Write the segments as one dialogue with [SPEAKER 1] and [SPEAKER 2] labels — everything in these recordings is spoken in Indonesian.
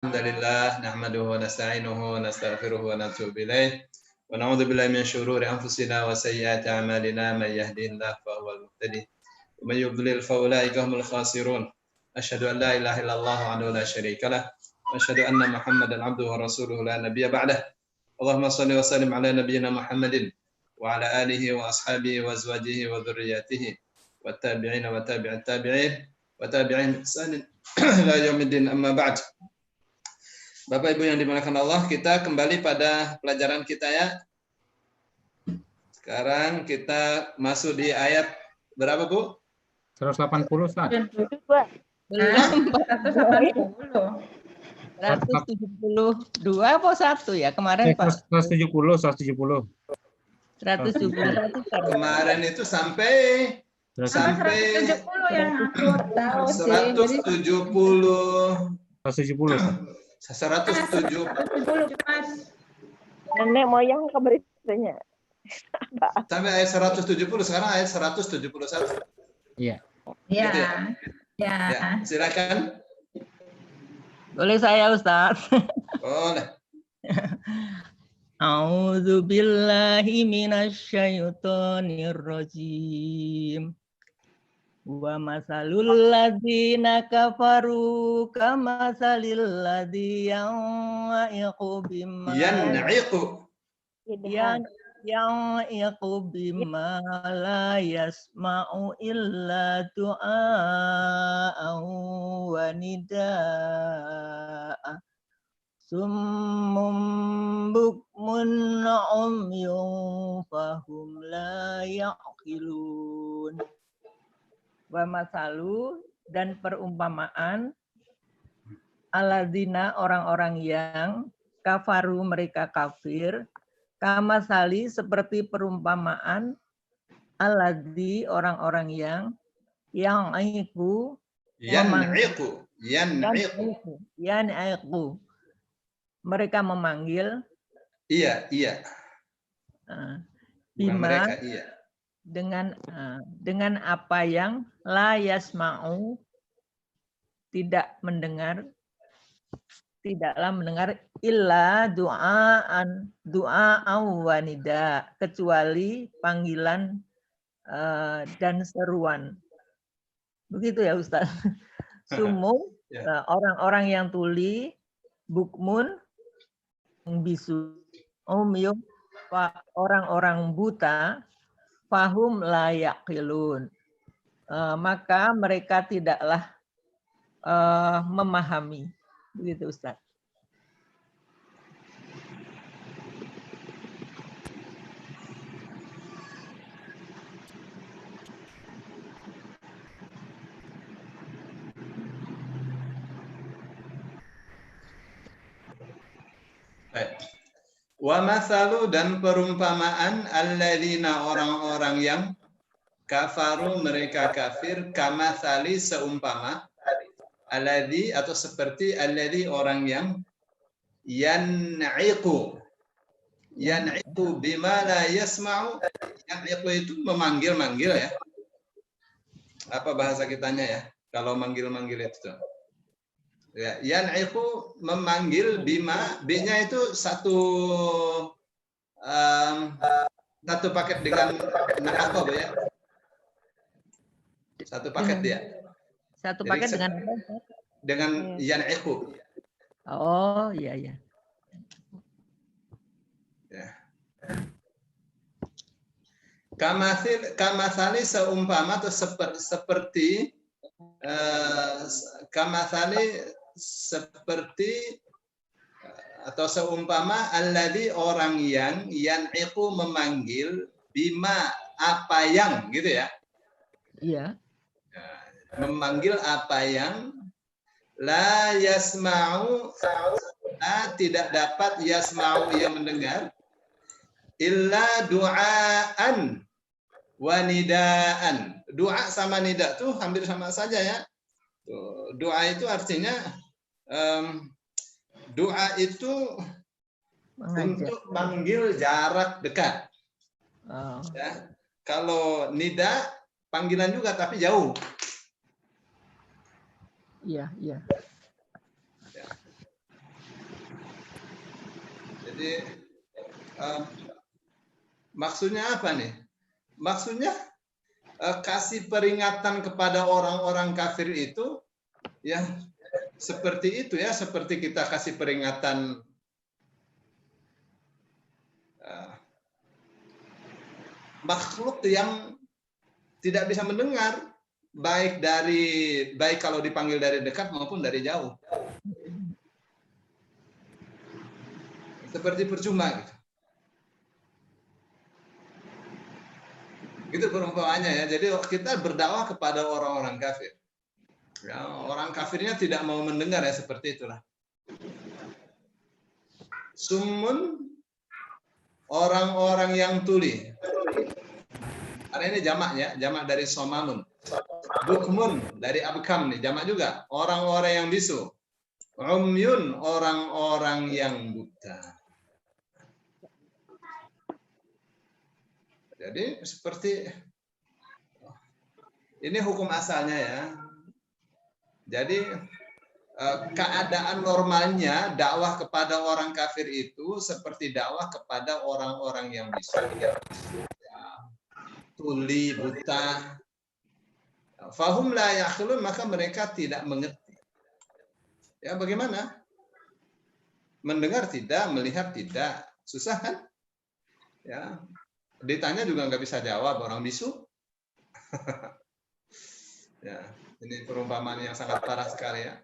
[SPEAKER 1] Alhamdulillah nahmaduhu wa nasta'inuhu wa nastaghfiruhu wa natubu ilaih wa na'udzu billahi min syururi anfusina wa sayyiati a'malina may yahdihillahu fa huwal muhtadi wa may yudlil fa ulaika humul khasirun. Asyhadu an la ilaha illallah wahdahu la syarikalah wa asyhadu anna Muhammadan 'abduhu wa rasuluhu la nabiyya ba'dah. Allahumma shalli wa sallim ala nabiyyina Muhammadin wa ala alihi wa ashabihi wa azwajihi wa dzurriyyatihi wa tabi'ina wa tabi'it tabi'in wa tabi'in ihsanin ila yaumiddin amma ba'd. Bapak Ibu yang dimuliakan Allah, kita kembali pada pelajaran kita ya. Sekarang kita masuk di ayat berapa, Bu?
[SPEAKER 2] 180, Ustaz.
[SPEAKER 3] 172 apa satu ya kemarin Pak?
[SPEAKER 2] 170.
[SPEAKER 3] 171
[SPEAKER 1] Kemarin itu sampai
[SPEAKER 4] 170 yang aku tahu sih.
[SPEAKER 1] 170.
[SPEAKER 2] 170.
[SPEAKER 1] 170.
[SPEAKER 4] Mas.
[SPEAKER 5] Nenek moyang keberisinya.
[SPEAKER 1] Sampai ayat 170, sekarang ayat 171.
[SPEAKER 2] Iya.
[SPEAKER 4] Ya.
[SPEAKER 1] Gitu ya?
[SPEAKER 4] Ya.
[SPEAKER 1] Ya, silakan.
[SPEAKER 3] Boleh saya Ustaz?
[SPEAKER 1] Boleh.
[SPEAKER 3] A'udzu billahi minasyaitonir rajim. Wa masalul ladzina kafaru kamasalil ladzi yan'iqu bima yan'iqu bima la yasma'u illa du'a'an wa nida'a summum bukmun umyun fahum la ya'qilun. Wa masalu dan perumpamaan alladzina orang-orang yang kafaru mereka kafir kamasali seperti perumpamaan alladzi orang-orang yang yan'iqu mereka memanggil
[SPEAKER 1] iya
[SPEAKER 3] bima
[SPEAKER 1] mereka iya
[SPEAKER 3] dengan apa yang la yasma'u tidaklah mendengar illa du'aan wa nida kecuali panggilan dan seruan. Begitu ya Ustaz. Sumum orang-orang yang tuli, bukmun bisu, umyum orang-orang buta, fahum la yaqilun. Maka mereka tidaklah memahami. Begitu Ustaz.
[SPEAKER 1] Wa masalu dan perumpamaan alladzina orang-orang yang kafaru mereka kafir kamasali seumpama alladzi atau seperti alladzi orang yang yan'iqu bima la yasma'u. Yan'iqu itu memanggil-manggil ya. Apa bahasa kitanya ya? Kalau manggil-manggil itu. Ya, yan'iqu memanggil bima, B-nya itu satu paket dengan na'aqo Bu ya. Satu paket dia.
[SPEAKER 3] Satu
[SPEAKER 1] Jadi,
[SPEAKER 3] paket dengan apa?
[SPEAKER 1] Dengan yan'iqu.
[SPEAKER 3] Oh, iya.
[SPEAKER 1] Ya. Kamasali seumpama atau seperti kamasali seperti atau seumpama alladzi orang yang yan'iqu memanggil bima apa yang gitu ya.
[SPEAKER 3] Iya.
[SPEAKER 1] Memanggil apa yang la yasma'u tidak dapat yasma'u yang mendengar illa du'aan wa nidaan. Doa sama nida tuh hampir sama saja ya. Doa itu artinya doa itu untuk manggil jarak dekat. Ya. Kalau nida panggilan juga tapi jauh.
[SPEAKER 3] Iya.
[SPEAKER 1] Jadi maksudnya apa nih? Maksudnya kasih peringatan kepada orang-orang kafir itu ya seperti itu ya, seperti kita kasih peringatan makhluk yang tidak bisa mendengar, baik kalau dipanggil dari dekat maupun dari jauh. Seperti percuma gitu. Itu perumpamaannya ya. Jadi kita berdakwah kepada orang-orang kafir. Ya, orang kafirnya tidak mau mendengar ya, seperti itulah. Summun, orang-orang yang tuli. Karena ini jamaknya, jamak dari somamun. Bukmun dari abkam nih, jamak juga. Orang-orang yang bisu. Umyun, orang-orang yang buta. Jadi seperti ini hukum asalnya ya. Jadi keadaan normalnya dakwah kepada orang kafir itu seperti dakwah kepada orang-orang yang bisu, tuli, buta. Fahum la yaqilun, maka mereka tidak mengerti. Ya bagaimana? Mendengar tidak, melihat tidak, susah kan? Ya. Ditanya juga nggak bisa jawab, orang bisu. Ya, ini perumpamaan yang sangat parah sekali ya.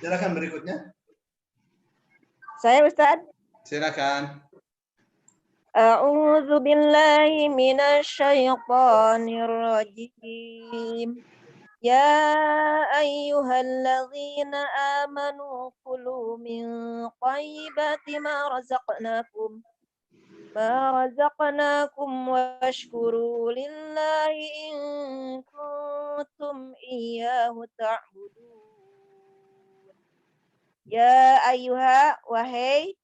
[SPEAKER 1] Silakan berikutnya.
[SPEAKER 5] Saya Ustaz.
[SPEAKER 1] Silakan.
[SPEAKER 5] A'udzu billahi minasyaitonir rajim. Ya ayyuhalladzina amanu kulu min thayyibati ma razaqnakum washkuru lillahi in kuntum iyyahu ta'budun. Ya ayyuha, wahai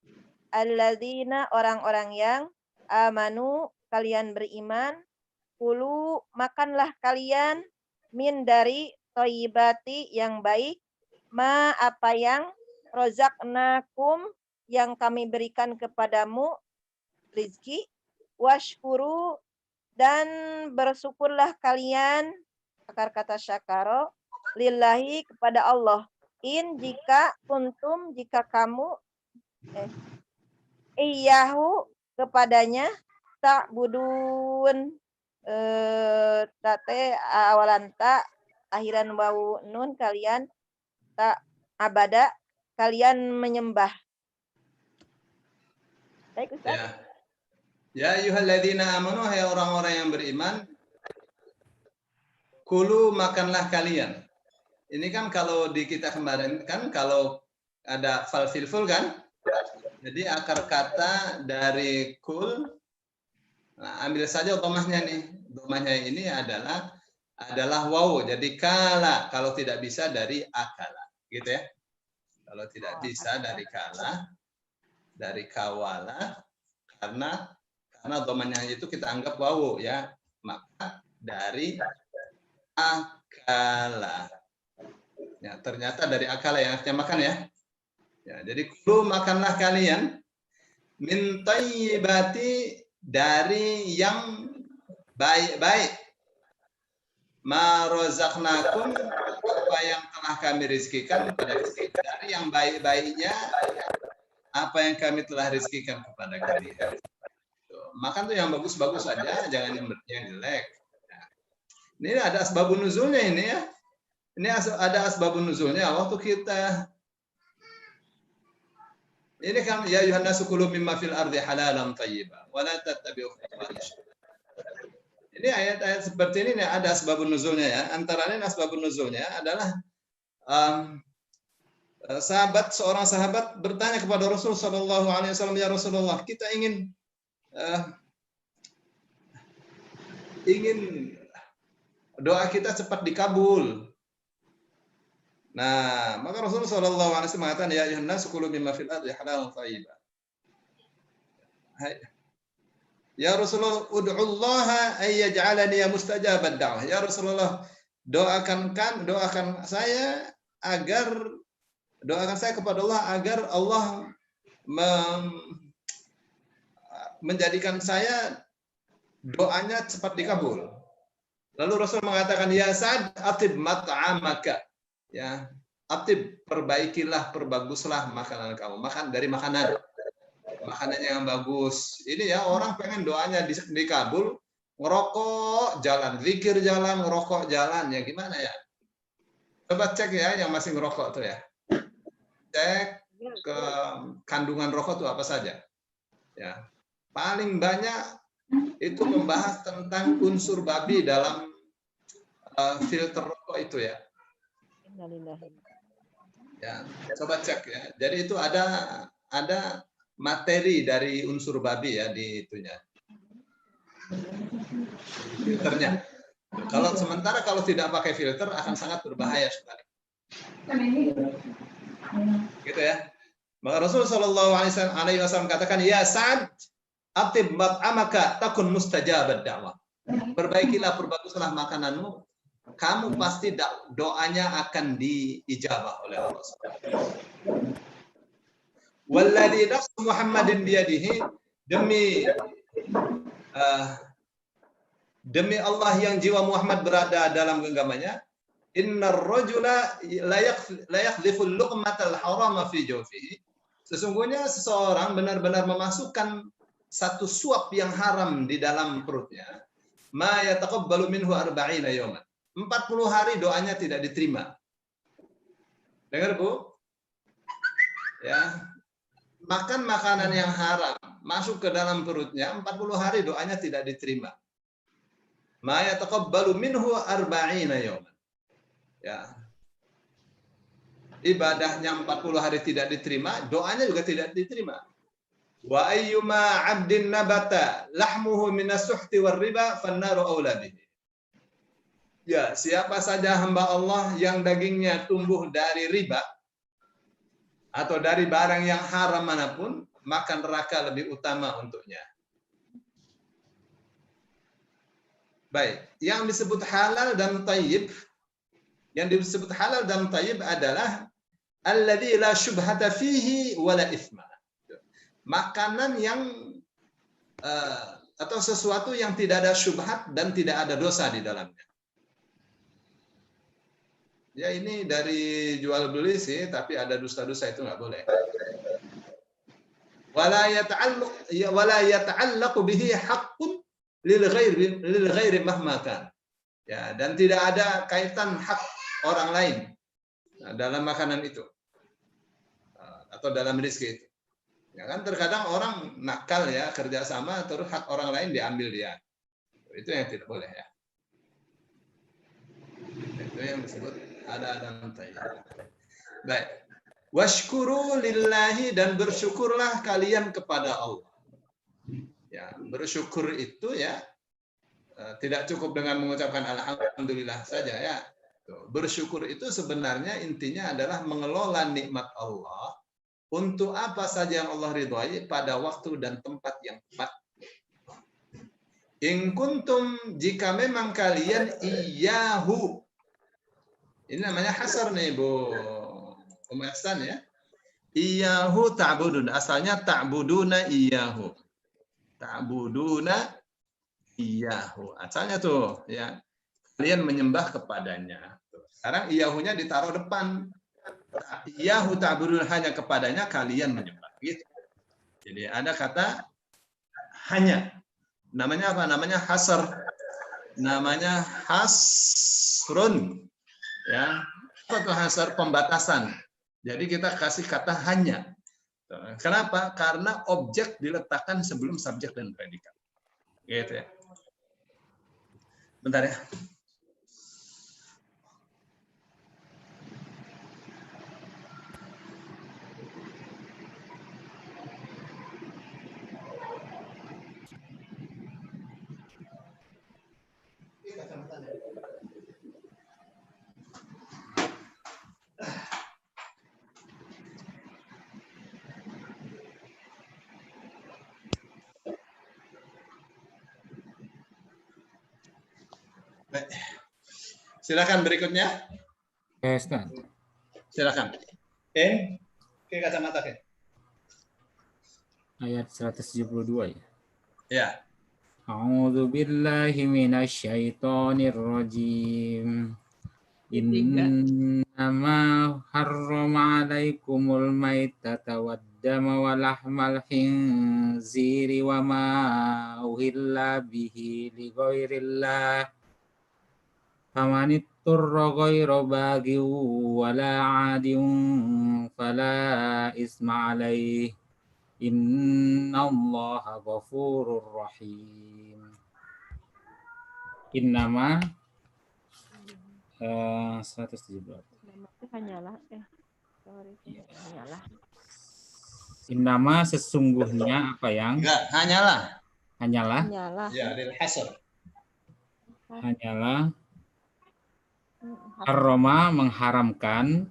[SPEAKER 5] alladzina, orang-orang yang amanu, kalian beriman, kulu, makanlah kalian, min dari thayyibati yang baik, ma apa yang rozaknakum yang kami berikan kepadamu rizki, washkuru dan bersyukurlah kalian, akar kata syakaro, lillahi kepada Allah, in jika kuntum jika kamu iyahu kepadanya ta'budun, tate awalan ta akhiran wawu nun, kalian tak abada kalian menyembah. Baik Ustaz.
[SPEAKER 1] Ya ayyuhalladzina amanu, hai orang-orang yang beriman, kulu makanlah kalian. Ini kan kalau di kita kemarin kan kalau ada fal filful kan, jadi akar kata dari kul. Nah, ambil saja domahnya nih. Domahnya ini adalah wawu. Jadi kala, kalau tidak bisa dari akala, gitu ya. Kalau tidak bisa dari kala, dari kawala, karena domahnya itu kita anggap wawu ya. Maka dari akala. Ya, ternyata dari akala yang artinya makan ya. Ya, jadi kulu makanlah kalian min thayyibati dari yang baik-baik, ma razaqnakum apa yang telah kami rizkikan kepada kalian, dari yang baik-baiknya apa yang kami telah rizkikan kepada kalian. Makan tuh yang bagus-bagus aja, jangan yang jelek. Nah, ini ada asbabun nuzulnya ini ya. Ini ada asbabun nuzulnya waktu kita ini kan ya ayuhan nasu kulu mimma fil ardi halalan thayyiban wa la tattabi'u khutuwatis syaitan. Ini ayat-ayat seperti ini ada asbabun nuzulnya ya. Antara lain asbabun nuzulnya adalah seorang sahabat bertanya kepada Rasul sallallahu alaihi wasallam, ya Rasulullah, kita ingin doa kita cepat dikabul. Nah, maka Rasulullah sallallahu alaihi wasallam mengatakan ya ayuhan nasu kulu mimma fil ardi halalan thayyiban. Ya Rasulullah, ud'ullaha ay yaj'alani mustajabad da'wah. Ya Rasulullah, doakan saya kepada Allah agar Allah menjadikan saya doanya cepat dikabul. Lalu Rasul mengatakan, ya Sa'ad, atib mat'amaka. Ya, atib, perbaikilah, perbaguslah makanan kamu. Makan dari makanannya yang bagus. Ini ya, orang pengen doanya dikabul, ngerokok jalan, zikir jalan, ngerokok jalan. Ya gimana ya? Coba cek ya yang masih ngerokok tuh ya. Cek ke kandungan rokok tuh apa saja. Ya. Paling banyak itu membahas tentang unsur babi dalam filter rokok itu ya. Ya, coba cek ya. Jadi itu ada materi dari unsur babi ya di itunya. Filternya. Kalau tidak pakai filter akan sangat berbahaya sekali. Gitu ya. Maka Rasul Shallallahu Alaihi Wasallam katakan, ya Sa'ad, atib mat'amaka takun mustajabad da'wah. Perbaikilah, perbaguslah makananmu, kamu pasti doanya akan diijabah oleh Allah. Walladzi nafsu Muhammadin biyadihi, demi Allah yang jiwa Muhammad berada dalam genggamannya, innar rajula la yakhliful luqmatal harama fi jawfihi. Sesungguhnya seseorang benar-benar memasukkan satu suap yang haram di dalam perutnya. Ma yataqabbalu minhu 40 yawman. 40 hari doanya tidak diterima. Dengar, Bu? Ya. Makan makanan yang haram masuk ke dalam perutnya, 40 hari doanya tidak diterima. Ma yataqabbalu minhu 40 yawman. Ya. Ibadahnya 40 hari tidak diterima, doanya juga tidak diterima. Wa ayyuma 'abdin nabata lahmuhu minas suhti war riba fannaru aula bihi. Ya, siapa saja hamba Allah yang dagingnya tumbuh dari riba atau dari barang yang haram manapun, maka neraka lebih utama untuknya. Baik, yang disebut halal dan thayyib, adalah alladzi la syubhata fihi wala itsma. Makanan yang atau sesuatu yang tidak ada syubhat dan tidak ada dosa di dalamnya. Ya ini dari jual beli sih, tapi ada dosa-dosa itu nggak boleh. Wala yata'allaqu bihi haqqun lil ghairi mahma kan. Ya, dan tidak ada kaitan hak orang lain dalam makanan itu atau dalam rezeki itu. Ya kan terkadang orang nakal ya, kerjasama terus hak orang lain diambil dia. Itu yang tidak boleh ya. Itu yang disebut ada thayyib. Baik. Washkuru lillahi, dan bersyukurlah kalian kepada Allah. Ya, bersyukur itu ya tidak cukup dengan mengucapkan alhamdulillah saja ya. Bersyukur itu sebenarnya intinya adalah mengelola nikmat Allah untuk apa saja yang Allah ridhai pada waktu dan tempat yang tepat. In kuntum, jika memang kalian iyyahu. Ini namanya hasar nih Bu Umaysan ya. Iyyahu ta'budun. Asalnya ta'buduna iyyahu. Ta'buduna iyyahu. Asalnya tuh ya. Kalian menyembah kepadanya. Sekarang iyyahunya ditaruh depan. Iyyahu ta'budun, hanya kepadanya kalian menyembah. Gitu. Jadi ada kata hanya. Namanya apa? Namanya hasar. Namanya hasrun. Ya. Apa itu hasar? Pembatasan. Jadi kita kasih kata hanya. Kenapa? Karena objek diletakkan sebelum subjek dan predikat. Gitu ya. Bentar ya. Silakan berikutnya.
[SPEAKER 2] Ustaz.
[SPEAKER 1] Silakan. Ken, ke kacamata Ken.
[SPEAKER 2] Ayat 172 ya.
[SPEAKER 1] Ya.
[SPEAKER 2] A'udzu billahi minasyaitonir rajim. Innama harrama 'alaikumul maitata waddama wa lahmal khinziri wa ma uhilla bihi li ghairillah. Faman itturra ghaira baghin wala 'adin fala isma 'alaihi. Innallaha ghafurur rahim. Innama 117.
[SPEAKER 5] Hanyalah hanyalah.
[SPEAKER 2] Innama sesungguhnya apa yang
[SPEAKER 1] Enggak, hanyalah.
[SPEAKER 2] hanyalah
[SPEAKER 1] Ya, lil hasr.
[SPEAKER 2] hanyalah harrama mengharamkan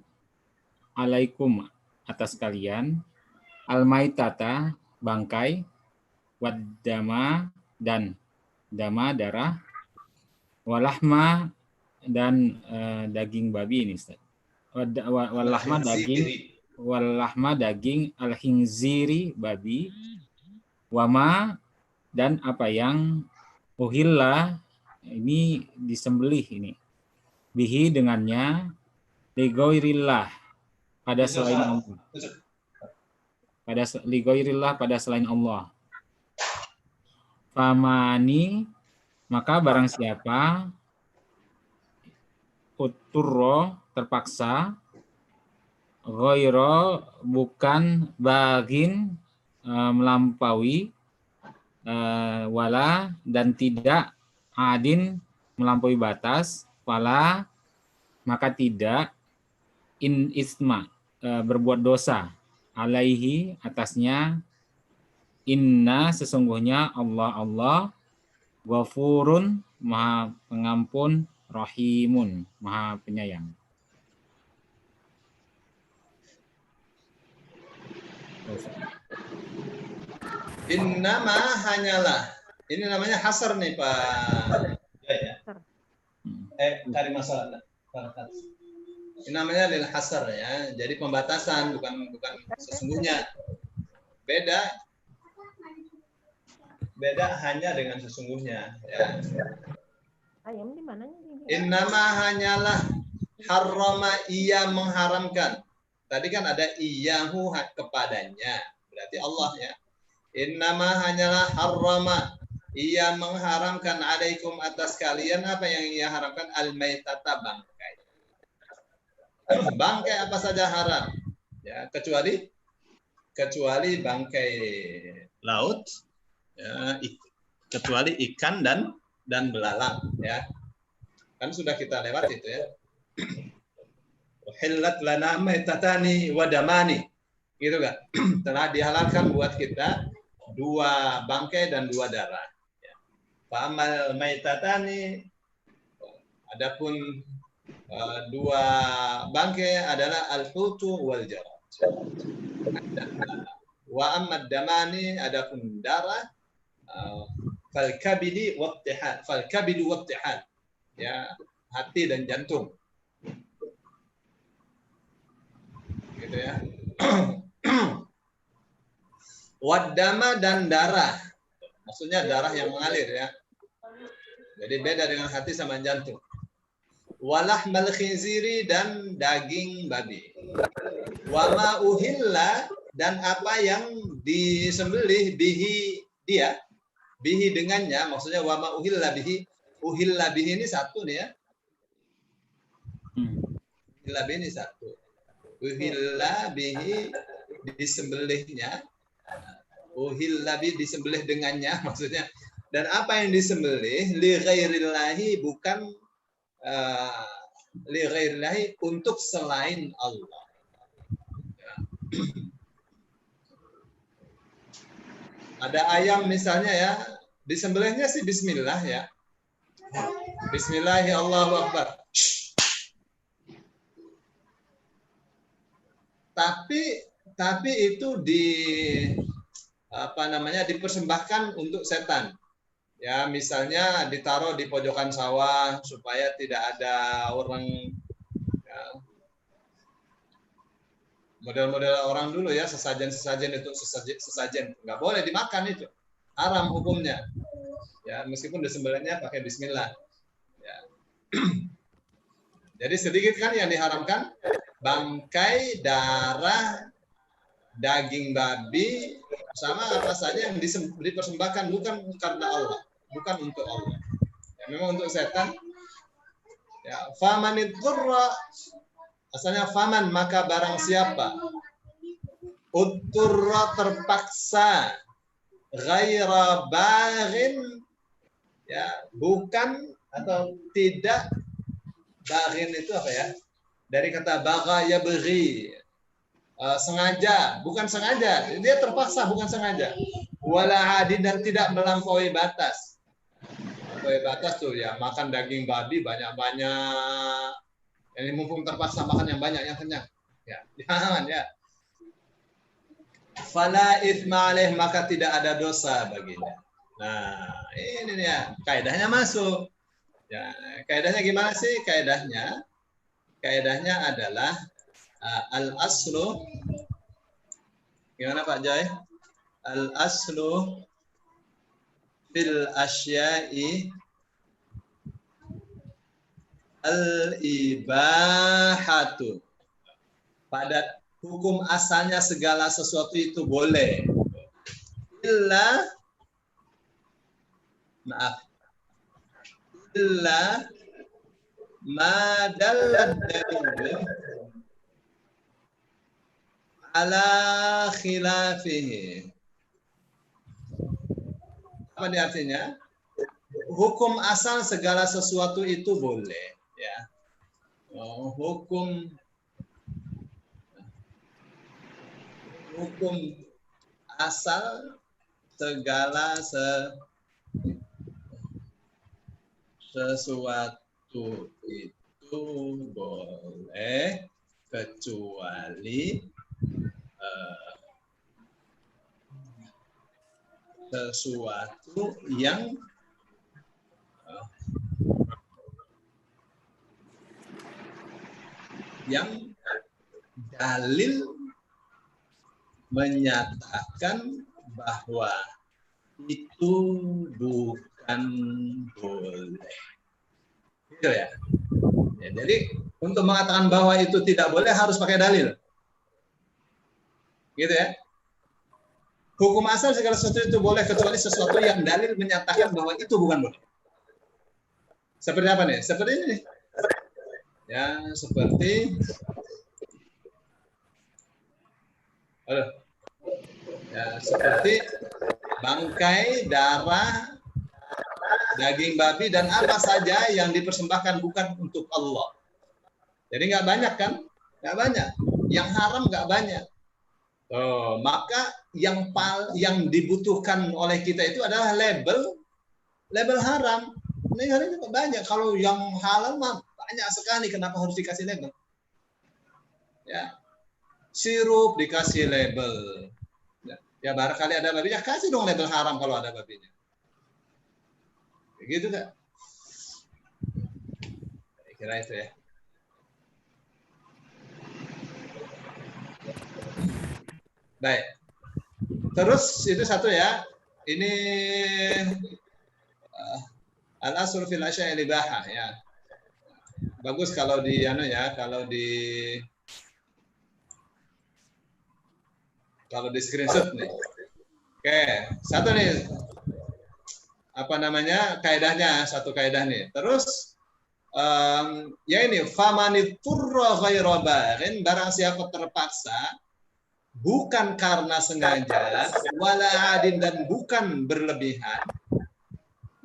[SPEAKER 2] alaikum atas kalian almaitata bangkai waddama dan dama darah walahma dan daging babi ini Ustaz. Walahma daging al-khinziri babi wama dan apa yang uhilla ini disembelih ini bihi dengannya ligoirillah pada selain Allah pada selain Allah. Famani maka barang siapa uturro terpaksa ghairo bukan bagin melampaui wala dan tidak adin melampaui batas wala maka tidak in isma berbuat dosa alaihi atasnya inna sesungguhnya Allah ghafurun maha pengampun rahimun maha penyayang.
[SPEAKER 1] Innama hanyalah. Ini namanya hasar nih Pak. Ya. Cari masalah. Ini namanya lil hasar ya. Jadi pembatasan bukan sesungguhnya. Beda hanya dengan sesungguhnya ya.
[SPEAKER 5] Ayam di mananya?
[SPEAKER 1] Innama hanyalah harrama ia mengharamkan. Tadi kan ada iyahu kepadanya. Berarti Allah ya. Innama hanyalah harrama ia mengharamkan alaikum atas kalian apa yang ia haramkan al-maitata bangkai. Bangkai apa saja haram ya kecuali bangkai laut ya, kecuali ikan dan belalang ya. Kan sudah kita lewat itu ya. Uhillat lana maitatani wa damani. Gitu kan? Telah dihalalkan buat kita 2 bangkai dan 2 darah. Ya. Fa'amal maitatani adapun 2 bangkai adalah al-hutu wal jarad. Wa ammad damani adapun darah fal kabidi wattihal. Ya, hati dan jantung. Gitu ya. Waddama dan darah. Maksudnya darah yang mengalir ya. Jadi beda dengan hati sama jantung. Walahmal khinziri dan daging babi. Wama uhilla dan apa yang disembelih bihi dia. Bihi dengannya maksudnya wama uhilla bihi. Uhilla bihi ini satu nih ya. Uhilla bihi ini satu. Uhilla bihi disembelihnya. Uhilla bihi disembelih dengannya maksudnya. Dan apa yang disembelih li ghairillahi bukan li ghairillahi untuk selain Allah. Ada ayam misalnya ya, disembelihnya sih bismillah ya. Bismillahirrahmanirrahim Allahu Akbar. Tapi itu dipersembahkan untuk setan. Ya, misalnya ditaruh di pojokan sawah supaya tidak ada orang, ya, model-model orang dulu ya, sesajen itu sesajen nggak boleh dimakan, itu haram hukumnya. Ya, meskipun disembelihnya pakai bismillah. Ya. Jadi sedikit kan yang diharamkan, bangkai, darah, daging babi, sama apa saja yang dipersembahkan bukan karena Allah, bukan untuk Allah. Ya, memang untuk setan. Ya, famanid qurra, asalnya faman, maka barang siapa, utturra, terpaksa, ghaira baghin, ya, bukan atau tidak. Baghin itu apa ya? Dari kata bagha yabghi, sengaja, bukan sengaja, dia terpaksa, bukan sengaja. Wala adin, dan tidak melampaui batas. Melampaui batas tuh ya, makan daging babi banyak-banyak. Ini mumpung terpaksa makan yang banyak, yang kenyang. Ya, jangan ya. Fala itsma alaih, maka tidak ada dosa baginya. Nah, ini dia, kaidahnya masuk. Ya, kaidahnya gimana sih? Kaidahnya adalah al-aslu, gimana Pak Joy? Al-aslu fil asya'i al-ibahatu. Pada hukum asalnya segala sesuatu itu boleh. Illa ma dallat dalil ala khilafihi. Apa ini artinya? Hukum asal segala sesuatu itu boleh, ya. Hukum asal segala sesuatu itu boleh kecuali sesuatu yang dalil menyatakan bahwa itu bukan boleh. Gitu ya. Ya, jadi untuk mengatakan bahwa itu tidak boleh harus pakai dalil. Gitu ya. Hukum asal segala sesuatu itu boleh kecuali sesuatu yang dalil menyatakan bahwa itu bukan boleh. Seperti apa nih? Seperti ini. Ya, seperti seperti bangkai, darah, daging babi, dan apa saja yang dipersembahkan bukan untuk Allah. Jadi nggak banyak kan? Nggak banyak. Yang haram nggak banyak. Maka yang dibutuhkan oleh kita itu adalah label haram. Ini hari ini banyak. Kalau yang halal mah banyak sekali. Kenapa harus dikasih label? Ya, sirup dikasih label. Ya barangkali ada babinya, kasih dong label haram kalau ada babinya. Begitu kan? Saya kira itu ya. Baik. Terus itu satu ya. Ini al-asl fil asya'i al-ibahah ya. Bagus kalau di screenshot nih. Oke, satu nih. Apa namanya? Kaidahnya, satu kaidah nih. Terus ya ini famaniturra ghaira baghin, barang siapa terpaksa bukan karena sengaja, wala adin, dan bukan berlebihan.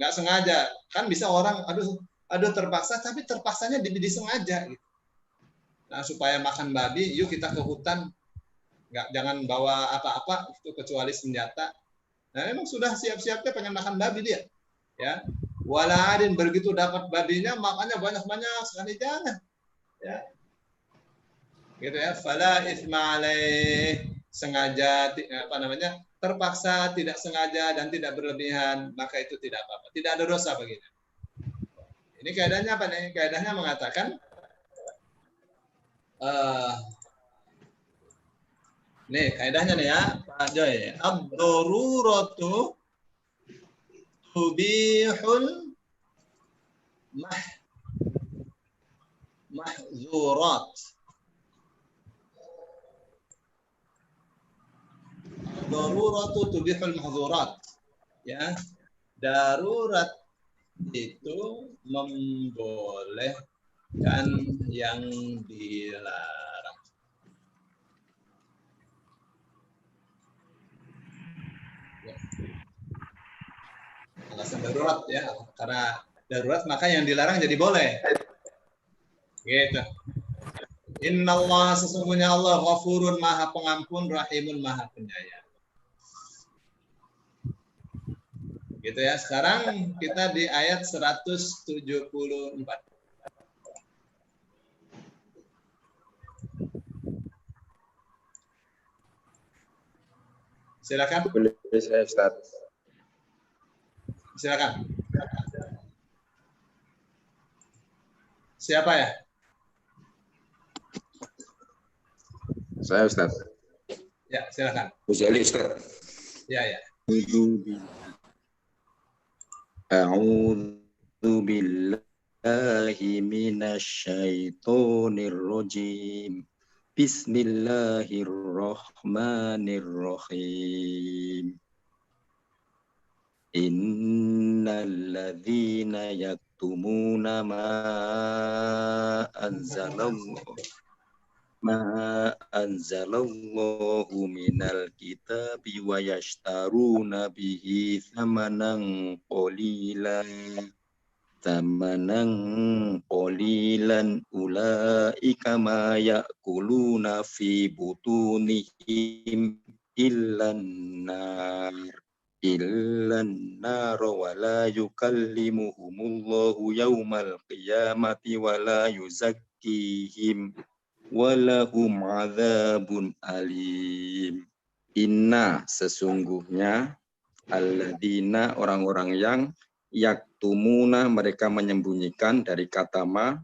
[SPEAKER 1] Nggak sengaja. Kan bisa orang aduh terpaksa, tapi terpaksanya disengaja gitu. Nah, supaya makan babi, yuk kita ke hutan. Jangan bawa apa-apa itu kecuali senjata. Nah, memang sudah siap-siapnya pengen makan babi dia. Ya. Wala adin, begitu dapat babinya makanya banyak-banyak sekali, jangan. Ya. Gitu ya, fala itsma alaih, sengaja terpaksa, tidak sengaja, dan tidak berlebihan, maka itu tidak apa-apa. Tidak ada dosa baginya. Ini kaidahnya apa nih? Kaidahnya mengatakan, nih kaidahnya nih ya, Pak Joy. Ad-daruratu tubihul mahzurat. Ad-daruratu tubihul mahzurat. Ya, darurat itu membolehkan yang dilarang. Ya. Alasan darurat ya, karena darurat maka yang dilarang jadi boleh. Gitu. Innallaha sesungguhnya Allah Ghafurun Maha Pengampun, Rahimun Maha Penyayang. Gitu ya. Sekarang kita di ayat 174. Silakan.
[SPEAKER 6] Boleh saya, Ustaz?
[SPEAKER 1] Silakan. Siapa ya?
[SPEAKER 6] Saya, Ustaz.
[SPEAKER 1] Ya, silakan.
[SPEAKER 6] Uzali, Ustaz.
[SPEAKER 1] Ya, ya.
[SPEAKER 6] A'udzu billahi minasyaitonir rajim. Bismillahirrahmanirrahim. Innal ladzina yaktumuna ma anzalallahu minal kitabi wa yashtaruna bihi thamanan qalilan ulaika ma ya'kuluna fi butunihim illan nar wa la yukallimuhumullahu yaumal qiyamati wa la yuzakkihim wa lahum adzabun alim. Inna sesungguhnya alladzina orang-orang yang yaktumuna mereka menyembunyikan dari kata ma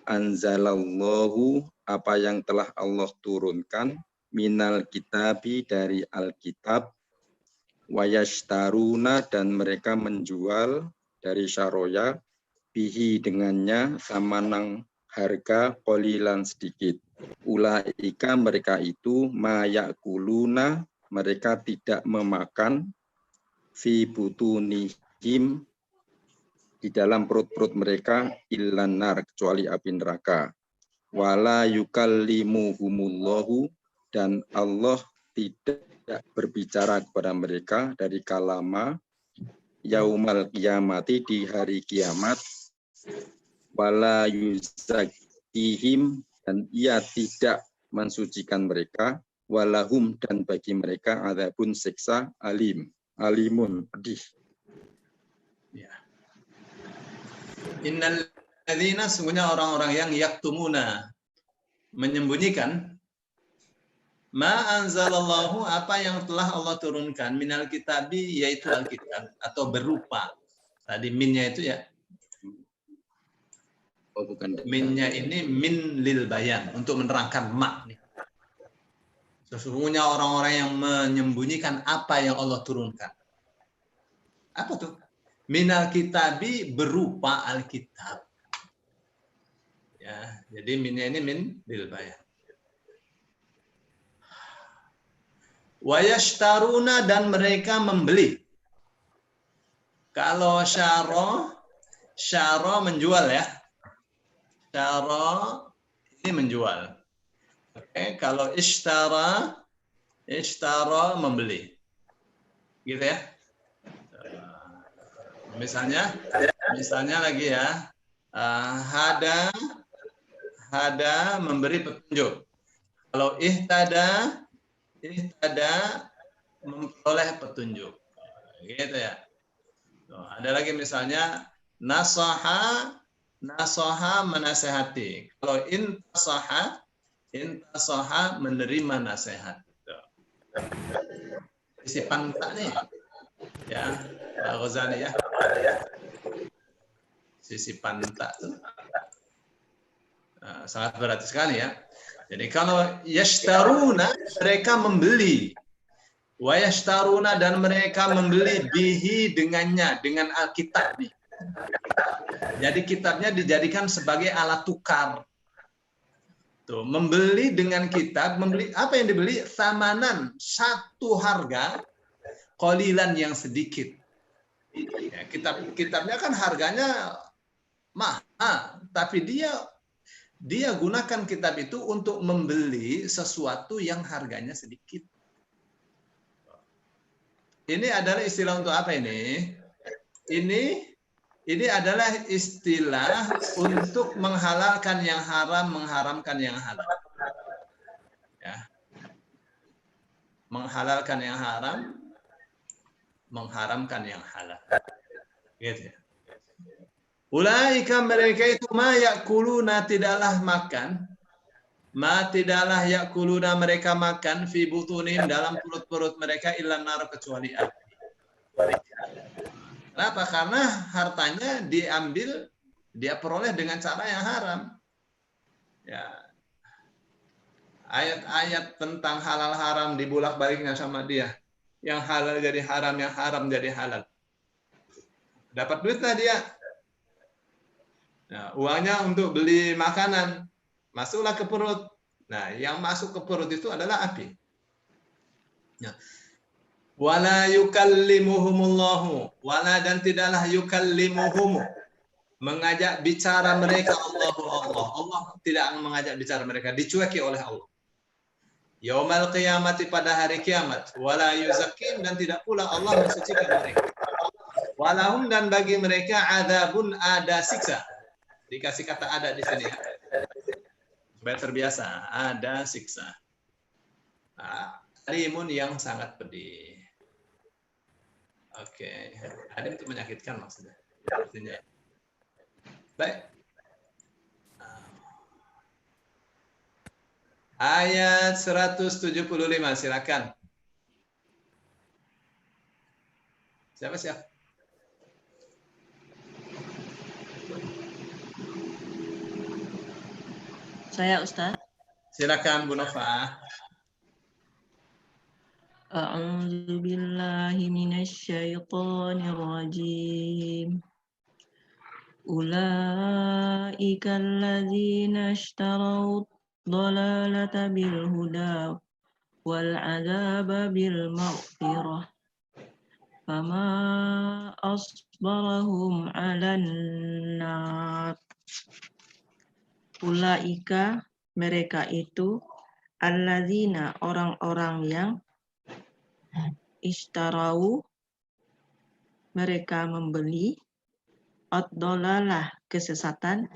[SPEAKER 6] anzalallahu apa yang telah Allah turunkan minal kitabi dari Alkitab wa yashtaruna dan mereka menjual dari syaroya bihi dengannya samanang harga qalilan sedikit. Ulaika mereka itu mayakuluna mereka tidak memakan fi butunihim di dalam perut-perut mereka illan nar kecuali api neraka. Wala yukallimuhumullahu dan Allah tidak berbicara kepada mereka dari kalama yaumal qiyamati di hari kiamat. Wala yuzakkihim dan ia tidak mensucikan mereka. Walahum dan bagi mereka adzabun siksa alimun pedih.
[SPEAKER 1] Ya. Innal ladzina sungguhnya orang-orang yang yaktumuna menyembunyikan ma anzalallahu apa yang telah Allah turunkan minal kitabi yaitu Alkitab atau berupa tadi minnya itu ya.
[SPEAKER 6] Oh bukan.
[SPEAKER 1] Minnya ini min lil bayan untuk menerangkan mak. Sesungguhnya orang-orang yang menyembunyikan apa yang Allah turunkan. Apa tuh? Minal kitabi berupa Alkitab. Ya, jadi minnya ini min lil bayan. Wa yashtaruna dan mereka membeli. Kalau syara menjual ya. Syara ini menjual. Oke, kalau ishtara membeli. Gitu ya. Misalnya lagi ya. Hada memberi petunjuk. Kalau ihtada memperoleh petunjuk. Gitu ya. Ada lagi misalnya nasaha menasehati. Kalau intasaha menerima nasihat. Sisi pantat nih, ya, Pak Ghazali ya. Sisi pantat tuh sangat berarti sekali ya. Jadi kalau yashtaruna, mereka membeli, wa yashtaruna, dan mereka membeli bihi, dengannya, dengan Alkitab nih. Jadi kitabnya dijadikan sebagai alat tukar. Tuh, membeli dengan kitab, membeli apa yang dibeli? Samanan, satu harga, qalilan, yang sedikit. Ya, kitabnya kan harganya mahal, tapi dia gunakan kitab itu untuk membeli sesuatu yang harganya sedikit. Ini adalah istilah untuk apa ini? Ini adalah istilah untuk menghalalkan yang haram, mengharamkan yang halal. Ya. Menghalalkan yang haram, mengharamkan yang halal. Gitu ya. Ulaika, mereka itu ma yakuluna, tidaklah makan, tidaklah yakuluna, mereka makan fi butunim, dalam perut-perut mereka, illa nar, kecuali api. Kenapa? Karena hartanya diambil, dia peroleh dengan cara yang haram. Ya. Ayat-ayat tentang halal haram dibulak-baliknya sama dia. Yang halal jadi haram, yang haram jadi halal. Dapat duitlah dia. Nah, uangnya untuk beli makanan, masuklah ke perut. Nah, yang masuk ke perut itu adalah api. Nah, wala yukallimuhumullahu, wala, dan tidaklah yukallimuhum, mengajak bicara mereka Allah tidak akan mengajak bicara mereka, dicueki oleh Allah. Yaumal qiyamati, pada hari kiamat, wala yuzakim, dan tidak pula Allah mensucikan mereka. Walahum, dan bagi mereka adzabun, ada siksa. Dikasih kata ada di sini ya. Supaya terbiasa, ada siksa. Alimun, yang sangat pedih. Oke, ada itu menyakitkan maksudnya. Artinya. Baik. Ayat 175, silakan. Siapa?
[SPEAKER 4] Saya, Ustaz.
[SPEAKER 1] Silakan Bu Nova.
[SPEAKER 4] A'udzu billahi minasyaitonir rajim. Ulaika alladzina ishtaraw dhalalata bil huda wal 'adzaba bil maghfirah. Fama asbarahum 'alan nar. Ulaika, mereka itu, alladzina, orang-orang yang ishtarau, mereka membeli, ad-dhalalah, kesesatan,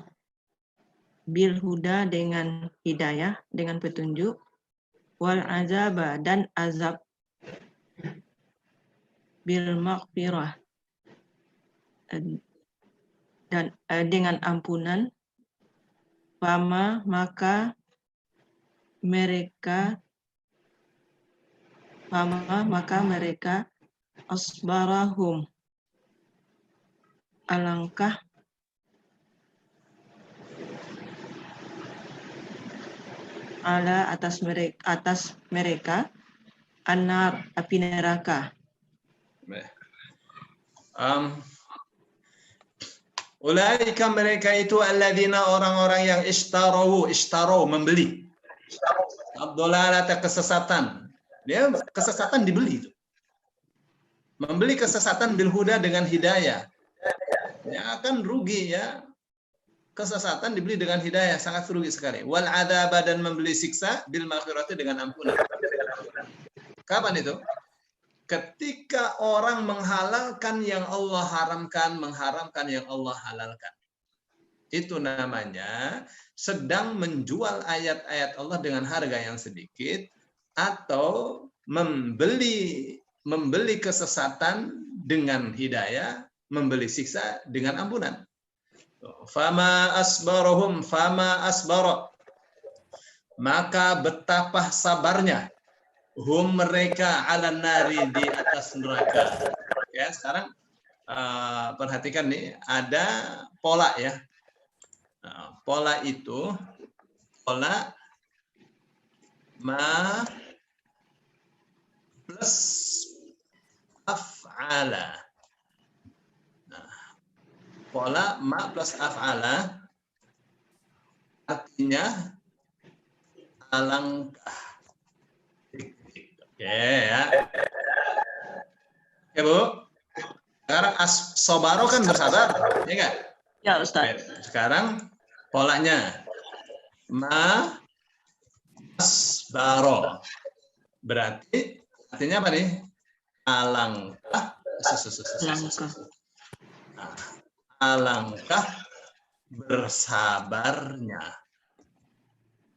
[SPEAKER 4] bil huda, dengan hidayah, dengan petunjuk, wal azaba, dan azab, bil maghfirah, dan dengan ampunan. Fama, maka mereka asbarahum, alangkah ala, atas mereka anar, api neraka.
[SPEAKER 1] Ulaika, mereka itu, alladzina, orang-orang yang ishtarau, membeli. Ad-dhalalata, kesesatan. Dia kesesatan dibeli itu. Membeli kesesatan bil huda, dengan hidayah. Ya akan rugi ya. Kesesatan dibeli dengan hidayah, sangat rugi sekali. Wal adzaba, dan membeli siksa bil maghfirati, dengan ampunan. Kapan itu? Ketika orang menghalalkan yang Allah haramkan, mengharamkan yang Allah halalkan. Itu namanya sedang menjual ayat-ayat Allah dengan harga yang sedikit, atau membeli kesesatan dengan hidayah, membeli siksa dengan ampunan. Fama asbara, maka betapa sabarnya. hum mereka ala nari di atas neraka. Ya, sekarang perhatikan nih, ada pola ya. Nah, pola itu pola ma plus af'ala. Nah, pola ma plus af'ala artinya alangkah. Oke ya. Oke Bu. Sekarang sobaro kan bersabar, ya enggak?
[SPEAKER 3] Ya Ustaz.
[SPEAKER 1] Sekarang polanya ma asbaro. Berarti artinya apa nih? Alangkah. Nah, alangkah bersabarnya.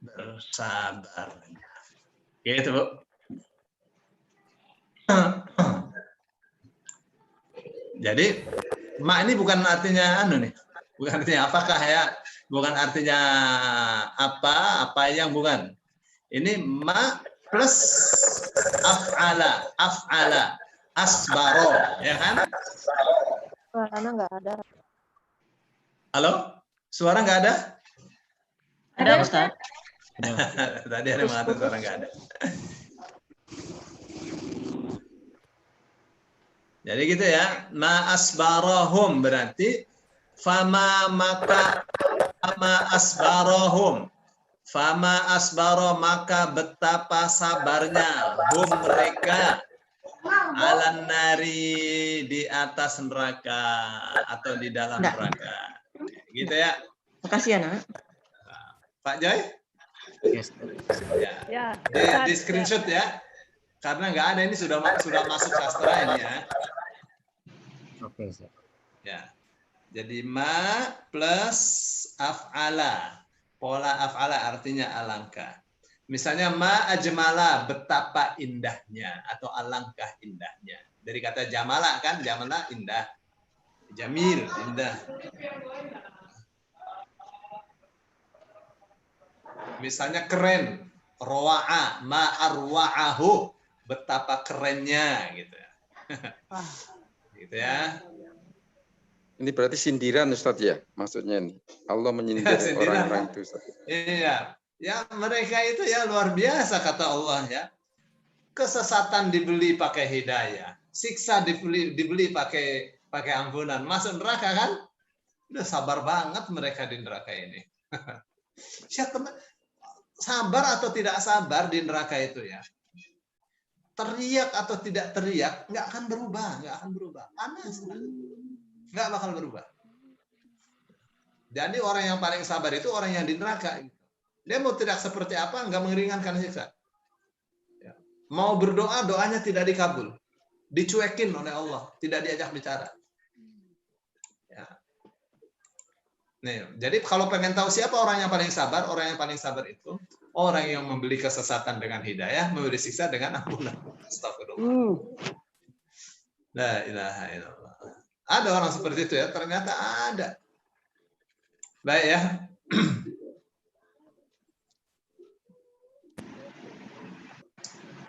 [SPEAKER 1] Bersabarnya. Gitu, Bu. Jadi, ma ini bukan artinya anu nih. Bukan artinya apakah ya? Bukan artinya apa yang bukan. Ini ma plus af'ala, asbaro, ya kan?
[SPEAKER 5] Suaranya nggak ada.
[SPEAKER 1] Halo? Suara nggak ada?
[SPEAKER 3] Ada Ustaz.
[SPEAKER 1] Tadi ada yang mengatakan suara nggak ada. Jadi gitu ya, ma asbarahum berarti fama maka fama asbarahum. Fama asbaro maka betapa sabarnya hum mereka alan nari di atas neraka atau di dalam neraka. Gitu ya.
[SPEAKER 3] Makasih ya, Nak.
[SPEAKER 1] Pak Joy?
[SPEAKER 2] Yes.
[SPEAKER 1] Ya. Di screenshot ya. Karena nggak ada, ini sudah masuk sastra ini ya.
[SPEAKER 2] Oke, Ustaz.
[SPEAKER 1] Ya. Jadi ma plus af'ala. Pola af'ala artinya alangkah. Misalnya ma ajmala, betapa indahnya atau alangkah indahnya. Dari kata jamala kan, jamala indah. Jamil, indah. Misalnya keren, roa'a, ma arwa'ahu, betapa kerennya gitu. Gitu ya.
[SPEAKER 6] Ini berarti sindiran Ustadz ya, maksudnya ini. Allah menyindir orang-orang itu Ustadz.
[SPEAKER 1] Iya. Ya mereka itu ya luar biasa kata Allah ya. Kesesatan dibeli pakai hidayah. Siksa dibeli pakai ampunan. Masuk neraka kan? Udah sabar banget mereka di neraka ini. Sabar atau tidak sabar di neraka itu ya. Teriak atau tidak teriak nggak akan berubah, panas, nggak bakal berubah. Jadi orang yang paling sabar itu orang yang di neraka. Dia mau tidak seperti apa, nggak meringankan siksa. Ya. Mau berdoa, doanya tidak dikabul, dicuekin oleh Allah, tidak diajak bicara. Ya. Nih, jadi kalau pengen tahu siapa orang yang paling sabar itu orang yang membeli kesesatan dengan hidayah, memberi siksa dengan ampunan. Astagfirullah. La ilaha illallah. Ada orang seperti itu ya, ternyata ada. Baik ya.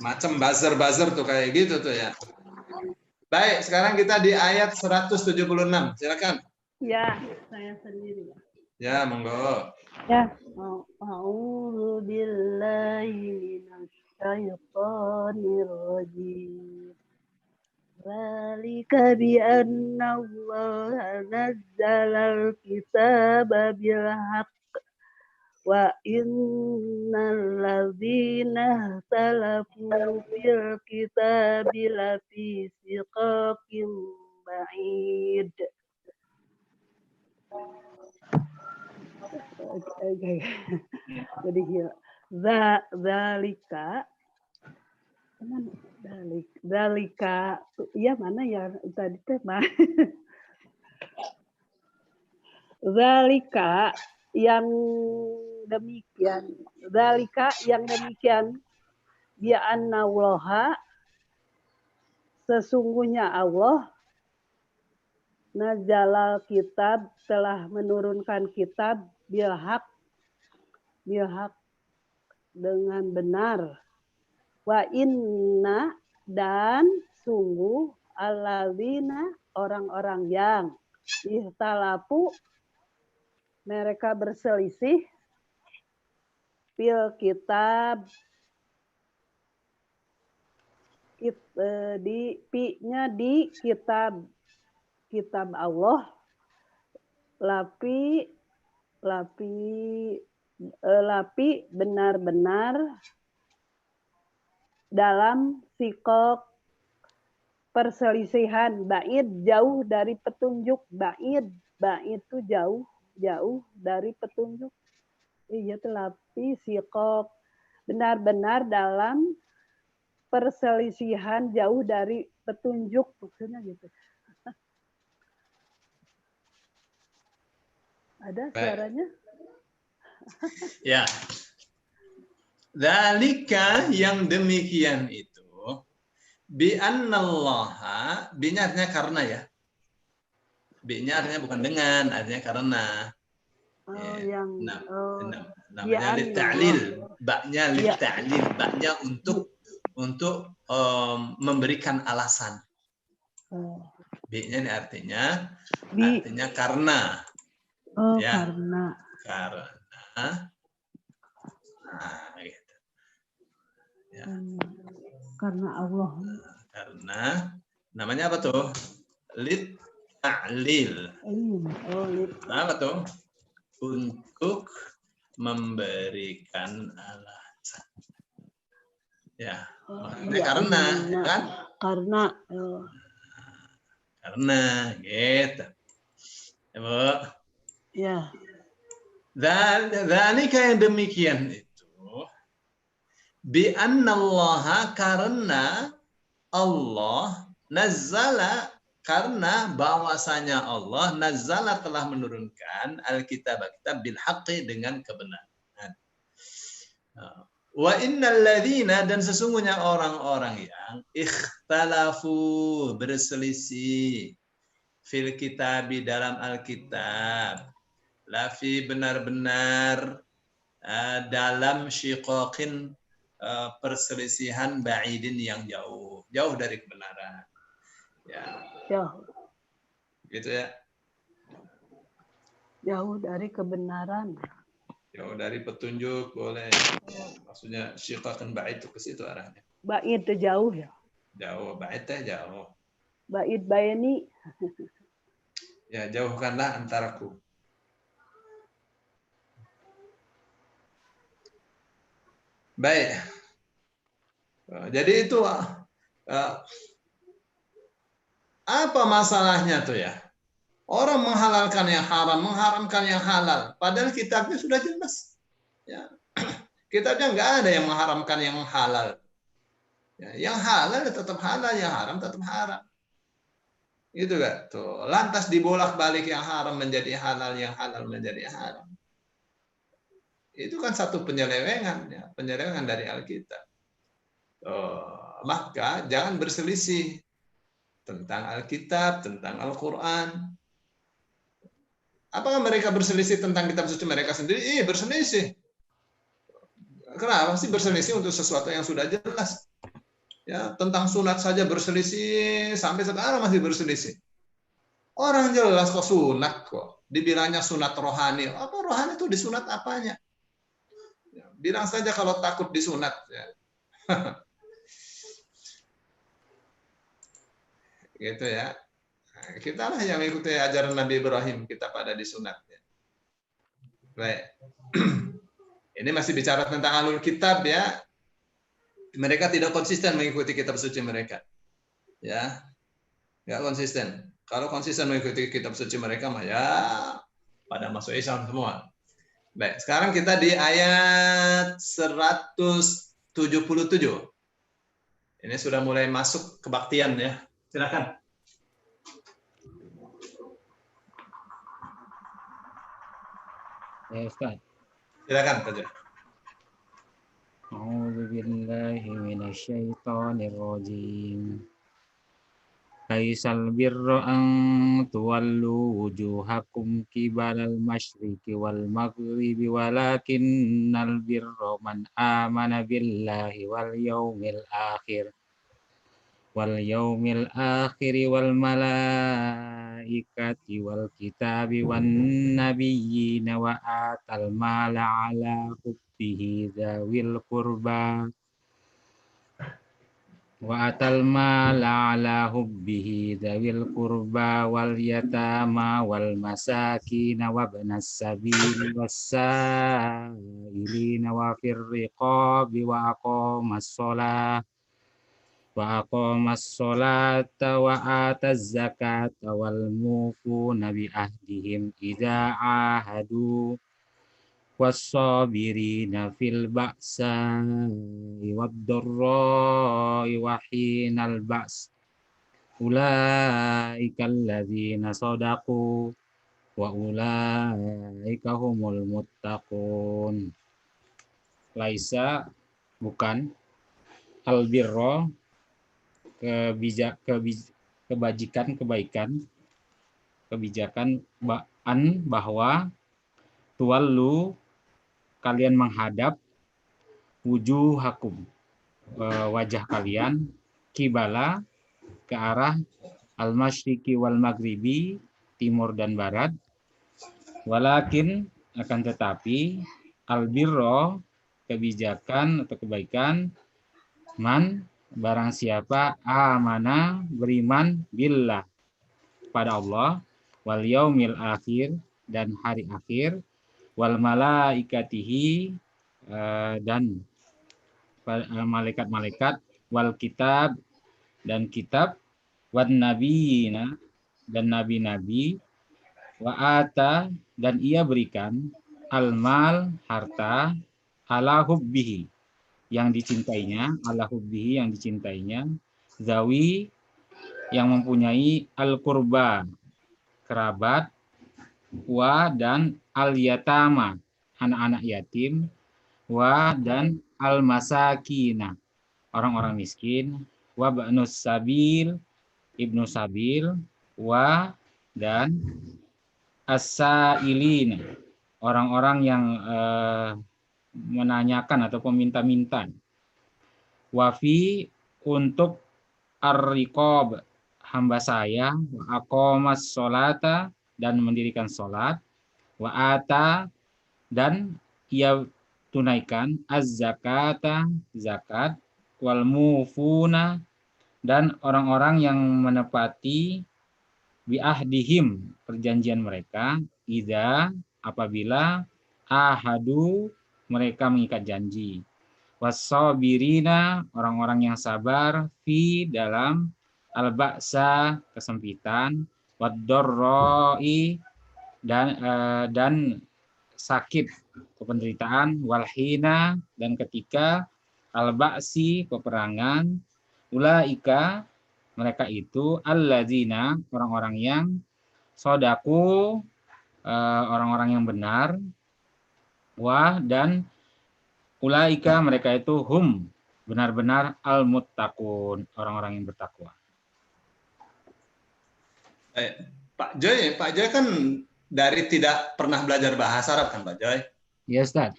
[SPEAKER 1] Macam buzzer tuh kayak gitu tuh ya. Baik, sekarang kita di ayat 176. Silakan.
[SPEAKER 4] Ya, saya sendiri.
[SPEAKER 1] Ya, monggo.
[SPEAKER 4] Ya. A'udzu billahi minasyaitonir rajim. Dzalika bi anna Allah nazzala al-kitaba bil haqq wa innal ladzina ikhtalafu fil kitabi lafi shiqaqin ba'id. Jadi zalika ya mana ya tadi tema zalika yang demikian bi anna Allah sesungguhnya Allah nazalal kitab telah menurunkan kitab bil haq dengan benar
[SPEAKER 7] Wa inna dan sungguh alladzina orang-orang yang ihtalafu mereka berselisih fil kitab di kitab Allah lapi benar-benar dalam sikok perselisihan ba'id jauh dari petunjuk ba'id itu jauh dari petunjuk. Iya tuh lapi sikok benar-benar dalam perselisihan jauh dari petunjuk maksudnya gitu. Ada suaranya?
[SPEAKER 1] Ya. Dzalika yang demikian itu bi annallaha bi-nya artinya karena ya. Bi-nya artinya bukan dengan, artinya karena. Namanya litta'lil, ba-nya litta'lil, ba-nya untuk memberikan alasan. B-nya ini artinya karena. Ya, karena. Nah, gitu. Ya.
[SPEAKER 7] Karena Allah.
[SPEAKER 1] Karena namanya apa tuh? Litta'lil. Apa tuh? Untuk memberikan alasan. Ya, makanya karena, kan? Karena, gitu. Ya, Bu.
[SPEAKER 7] Ya.
[SPEAKER 1] Dzalika yang demikian itu bi annallaha karena Allah nazzala karena bahwasanya Allah nazzala telah menurunkan Alkitab bil haqqi dengan kebenaran. Wa innal ladzina dan sesungguhnya orang-orang yang ikhtalafu berselisih fil kitabi dalam Alkitab lafi benar-benar dalam syiqaqin perselisihan ba'idin yang jauh dari kebenaran. Ya.
[SPEAKER 7] Jauh.
[SPEAKER 1] Gitu ya.
[SPEAKER 7] Jauh dari kebenaran.
[SPEAKER 1] Jauh dari petunjuk boleh. Maksudnya syiqaqin ba'id itu ke situ arahnya.
[SPEAKER 7] Ba'id itu jauh ya.
[SPEAKER 1] Jauh, ba'id teh jauh.
[SPEAKER 7] Ba'id bayani.
[SPEAKER 1] Ya, jauhkanlah antaraku. Baik. Jadi itu apa masalahnya tuh ya? Orang menghalalkan yang haram, mengharamkan yang halal. Padahal kitabnya sudah jelas. Ya. Kitabnya nggak ada yang mengharamkan yang halal. Ya, yang halal tetap halal, yang haram tetap haram. Gitu kan? Tuh. Lantas dibolak-balik yang haram menjadi halal, yang halal menjadi haram. Itu kan satu penyelewengan, ya, penyelewengan dari Alkitab. Maka jangan berselisih tentang Alkitab, tentang Al-Quran. Apakah mereka berselisih tentang kitab suci mereka sendiri? Iya, berselisih. Kenapa sih berselisih untuk sesuatu yang sudah jelas? Ya, tentang sunat saja berselisih, sampai sekarang masih berselisih. Orang jelas kok sunat kok. Dibilangnya sunat rohani. Apa rohani itu disunat apanya? Bilang saja kalau takut disunat. Ya. Gitu ya. Nah, kita lah yang mengikuti ajaran Nabi Ibrahim, kita pada disunat. Ya. Baik. Ini masih bicara tentang alul kitab ya. Mereka tidak konsisten mengikuti kitab suci mereka. Ya. Nggak konsisten. Kalau konsisten mengikuti kitab suci mereka mah ya pada masuk Islam semua. Baik, sekarang kita di ayat 177. Ini sudah mulai masuk kebaktian ya. Silakan.
[SPEAKER 2] Ya, Ustaz.
[SPEAKER 1] Silakan saja.
[SPEAKER 2] A'udzu billahi minasyaitonir rajim. Laisal birra an tuwallu wujuhakum qibalal masyriqi wal maghribi walakinnal birra man amana billahi wal yaumil akhir wal malaikati wal kitabi wan nabiyyin wa atal mala ala hubbihi dzawil qurba dzawil qurba wal yatama wal masakin wa ibnas sabil was-sa'ilina wa fir riqabi wa aqamas sholata wa ataz zakata wal mufuna bi ahdihim idza ahadu was-sabirina fil ba'sa'i wad-dharra'i wa hinal ba's ulaikal ladzina shadaqu wa ulaika humul muttaqun. Laisa bukan albirra kebajikan kebijakan bahwa tuwallu kalian menghadap wujuhakum wajah kalian kibala ke arah al-masyriqi wal maghribi timur dan barat, walakin akan tetapi albirra kebijakan atau kebaikan man barang siapa amana beriman billah pada Allah wal yaumil akhir dan hari akhir wal malaikatihi dan malaikat-malaikat wal kitab dan kitab wan nabiyina dan nabi-nabi wa ata dan ia berikan almal harta ala hubbihi yang dicintainya, ala hubbihi yang dicintainya, zawi yang mempunyai al-qurba kerabat, wa dan al-yatama anak-anak yatim, wa dan al-masakina orang-orang miskin, wa ba'nus sabil ibnu sabil, wa dan as-sa'ilina orang-orang yang menanyakan atau meminta-minta, wafi untuk ar-riqab hamba saya, wa aqamas sholata dan mendirikan sholat, wa ata dan ia tunaikan az-zakata zakat, wal mufuna dan orang-orang yang menepati bi ahdihim perjanjian mereka, idza apabila ahadu mereka mengikat janji, was-sabirina orang-orang yang sabar fi dalam al-ba'sa kesempitan, wad-dharra'i dan sakit penderitaan, walhina dan ketika al-ba'si peperangan, ulaika mereka itu alladzina orang-orang yang sodaku orang-orang yang benar, wah dan ulaika mereka itu hum benar-benar al-muttaqun orang-orang yang bertakwa.
[SPEAKER 1] Pak Joy kan dari tidak pernah belajar bahasa Arab kan Pak Joy?
[SPEAKER 2] Iya Ustaz.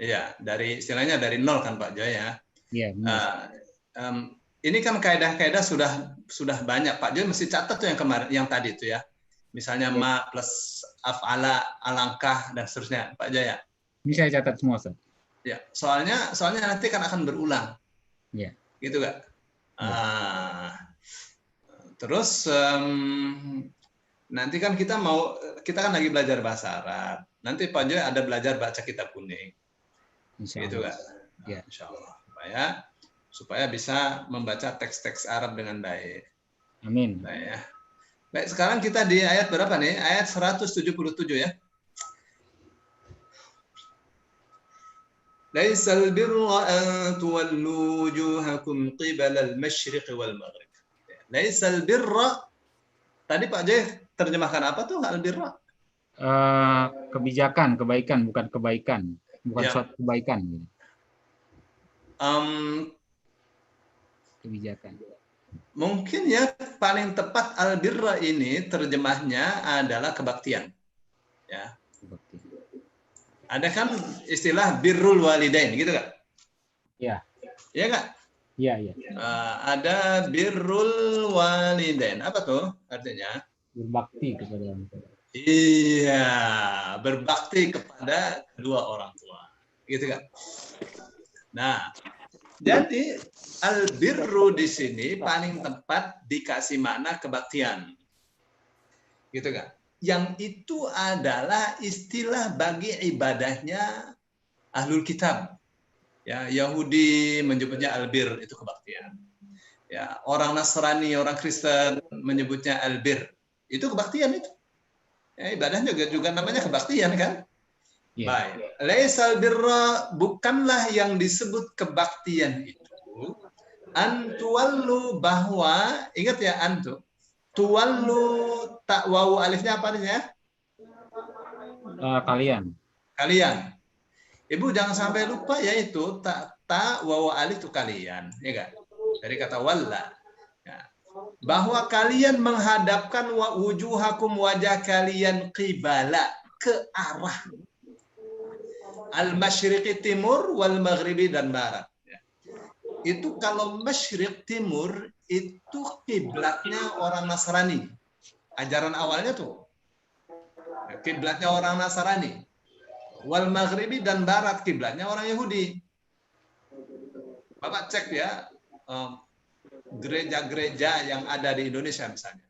[SPEAKER 1] Iya, dari istilahnya dari nol kan Pak Joy ya.
[SPEAKER 2] Iya.
[SPEAKER 1] Ini kan kaidah-kaidah sudah banyak Pak Joy mesti catat tuh yang kemarin yang tadi itu ya. Misalnya ma plus af'ala, alangkah dan seterusnya Pak Joy ya.
[SPEAKER 2] Ini saya catat semua Ustaz.
[SPEAKER 1] Ya, soalnya nanti kan akan berulang.
[SPEAKER 2] Iya.
[SPEAKER 1] Gitu gak? Terus nanti kan kita kan lagi belajar bahasa Arab. Nanti Pak Joy ada belajar baca kitab kuning. Gitu kan?
[SPEAKER 2] Ya.
[SPEAKER 1] Insya Allah. Supaya bisa membaca teks-teks Arab dengan baik.
[SPEAKER 2] Amin.
[SPEAKER 1] Baik, sekarang kita di ayat berapa nih? Ayat 177 ya. Laisal birra an tuwallu wujuhakum qibala al-masyriq wal maghrib. Laisal birra. Tadi Pak Joy terjemahkan apa tuh al-birra?
[SPEAKER 2] Kebijakan, kebaikan, bukan kebaikan. Bukan suatu kebaikan.
[SPEAKER 1] Um,
[SPEAKER 2] Kebijakan.
[SPEAKER 1] Mungkin ya paling tepat albirra ini terjemahnya adalah kebaktian. Ya.
[SPEAKER 2] Berbakti.
[SPEAKER 1] Ada kan istilah birrul walidain gitu kan?
[SPEAKER 2] Iya.
[SPEAKER 1] Iya nggak?
[SPEAKER 2] Iya, iya.
[SPEAKER 1] Ada birrul walidain. Apa tuh artinya?
[SPEAKER 2] Berbakti kepada orang tua.
[SPEAKER 1] Iya, berbakti kepada kedua orang tua. Gitu kan? Nah, jadi albirru di sini paling tepat dikasih makna kebaktian. Gitu kan? Yang itu adalah istilah bagi ibadahnya ahlul kitab. Ya, Yahudi menyebutnya albir, itu kebaktian. Ya, orang Nasrani, orang Kristen menyebutnya albir. Itu kebaktian itu. Ya, ibadahnya juga namanya kebaktian kan?
[SPEAKER 2] Iya.
[SPEAKER 1] Baik. Laisal birra, bukanlah yang disebut kebaktian itu antuallu, bahwa ingat ya antu. Tuwallu tak wawu alifnya apa artinya?
[SPEAKER 2] Kalian.
[SPEAKER 1] Kalian. Ibu jangan sampai lupa ya itu tak wawu alif itu kalian, ya kan? Dari kata walla. Ya. Bahwa kalian menghadapkan wujuhakum, wajah kalian qibala, ke arah al-masyriqi timur wal maghribi dan barat. Ya. Itu kalau masyriq timur itu kiblatnya orang Nasrani. Ajaran awalnya tuh kiblatnya orang Nasrani. Wal maghribi dan barat kiblatnya orang Yahudi. Bapak cek ya gereja-gereja yang ada di Indonesia misalnya.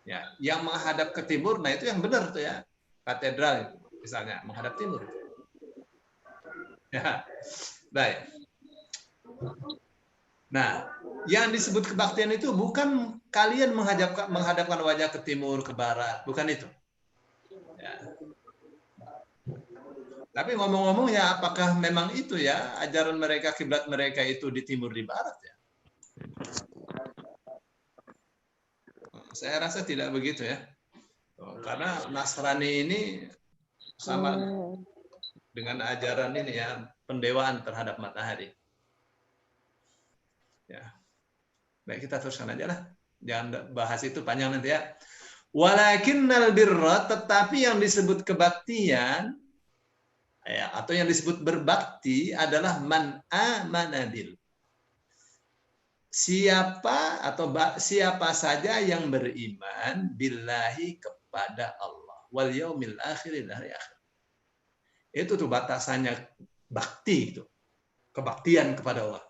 [SPEAKER 1] Ya, yang menghadap ke timur, nah itu yang benar tuh ya. Katedral itu misalnya menghadap timur. Ya. Baik. Nah, yang disebut kebaktian itu bukan kalian menghadapkan wajah ke timur, ke barat, bukan itu. Ya. Tapi ngomong-ngomong ya, apakah memang itu ya ajaran mereka, kiblat mereka itu di timur, di barat ya? Saya rasa tidak begitu ya. Karena Nasrani ini sama dengan ajaran ini ya, pendewaan terhadap matahari. Ya. Baik, kita teruskan aja lah. Jangan bahas itu panjang nanti ya. Walakinnal birra, tetapi yang disebut kebaktian ya, atau yang disebut berbakti adalah man amana bil. Siapa saja yang beriman billahi, kepada Allah, wal yaumil akhir, hari akhir. Itu tuh batasannya bakti itu. Kebaktian kepada Allah.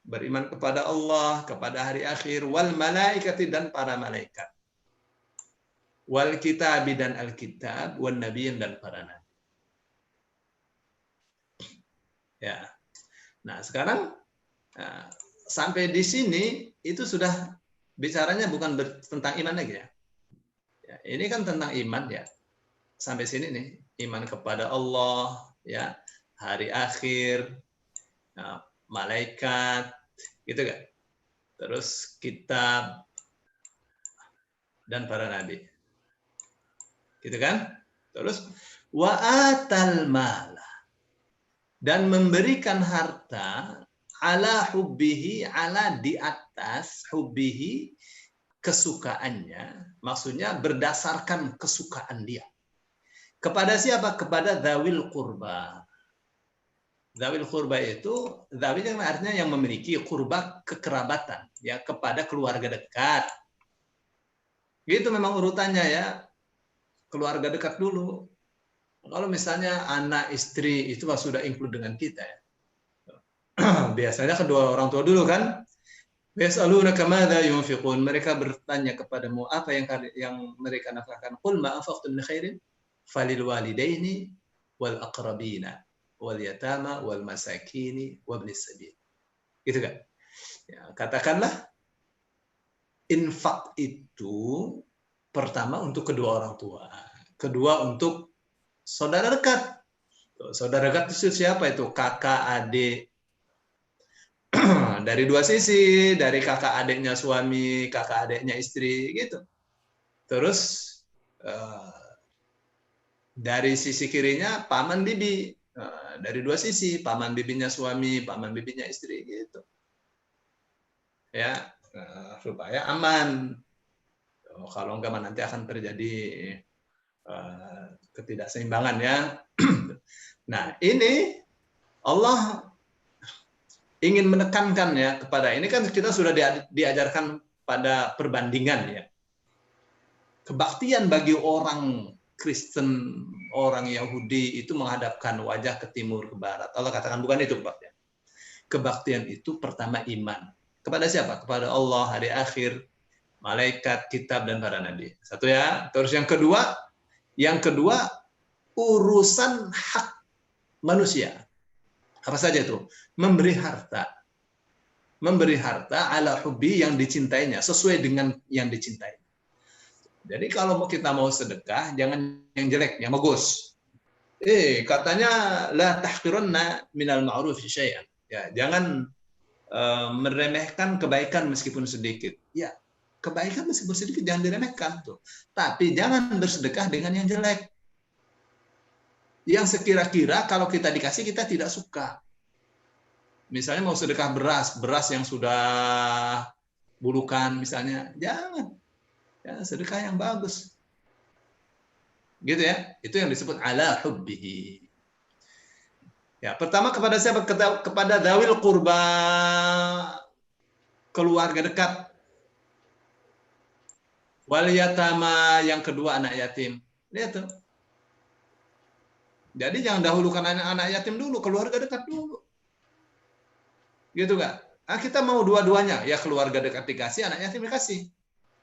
[SPEAKER 1] Beriman kepada Allah, kepada hari akhir, wal malaikati, dan para malaikat. Wal kitabi, dan alkitab, wan nabiyyin, dan para nabi. Ya. Nah, sekarang sampai di sini itu sudah bicaranya bukan tentang iman lagi ya. Ya, ini kan tentang iman ya. Sampai sini nih, iman kepada Allah, ya, hari akhir, malaikat, gitu kan. Terus kitab dan para nabi. Gitu kan? Terus wa atal mala, dan memberikan harta, ala hubbihi, ala di atas hubbihi, kesukaannya, maksudnya berdasarkan kesukaan dia. Kepada siapa? Kepada dzawil qurba. Dzawil qurba itu, dzawil yang artinya yang memiliki qurba, kekerabatan, ya, kepada keluarga dekat. Gitu memang urutannya ya. Keluarga dekat dulu. Kalau misalnya anak, istri itu sudah include dengan kita ya. Biasanya kedua orang tua dulu kan. Yas'alunaka madza yunfiqun. Mereka bertanya kepadamu apa yang mereka nafkahkan. Qul ma anfaqtum min khairin falil walidaini wal aqrabina wal yatama wal masakini wabnis sabil. Gitu kan? Ya, katakanlah infak itu pertama untuk kedua orang tua, kedua untuk saudara dekat. Saudara dekat itu siapa itu? Kakak, adik. Dari dua sisi, dari kakak adiknya suami, kakak adiknya istri, gitu. Terus dari sisi kirinya paman bibi, dari dua sisi, paman bibinya suami, paman bibinya istri, gitu. Ya, supaya aman. Kalau enggak nanti akan terjadi ketidakseimbangan ya. Nah, ini Allah ingin menekankan ya kepada ini kan kita sudah diajarkan pada perbandingan ya. Kebaktian bagi orang Kristen, orang Yahudi itu menghadapkan wajah ke timur, ke barat. Allah katakan bukan itu kebaktian. Kebaktian itu pertama iman. Kepada siapa? Kepada Allah, hari akhir, malaikat, kitab, dan para nabi. Satu ya. Terus yang kedua urusan hak manusia. Apa saja itu? Memberi harta. Memberi harta ala hubbi yang dicintainya, sesuai dengan yang dicintai. Jadi kalau kita mau sedekah, jangan yang jelek, yang bagus. Katanya la tahqirunna minal ma'ruf syai'an. Ya, jangan meremehkan kebaikan meskipun sedikit. Ya, kebaikan meskipun sedikit jangan diremehkan tuh. Tapi jangan bersedekah dengan yang jelek. Yang sekira-kira kalau kita dikasih kita tidak suka. Misalnya mau sedekah beras yang sudah bulukan misalnya, jangan. Ya, sedekah yang bagus. Gitu ya. Itu yang disebut ala hubbihi. Ya, pertama kepada siapa? Kepada dawil qurba, keluarga dekat. Wal yatama, yang kedua anak yatim. Lihat tuh. Jadi jangan dahulukan anak yatim dulu, keluarga dekat dulu. Gitu kan? Nah, kita mau dua-duanya, ya keluarga dekat dikasih, anak yatim dikasih.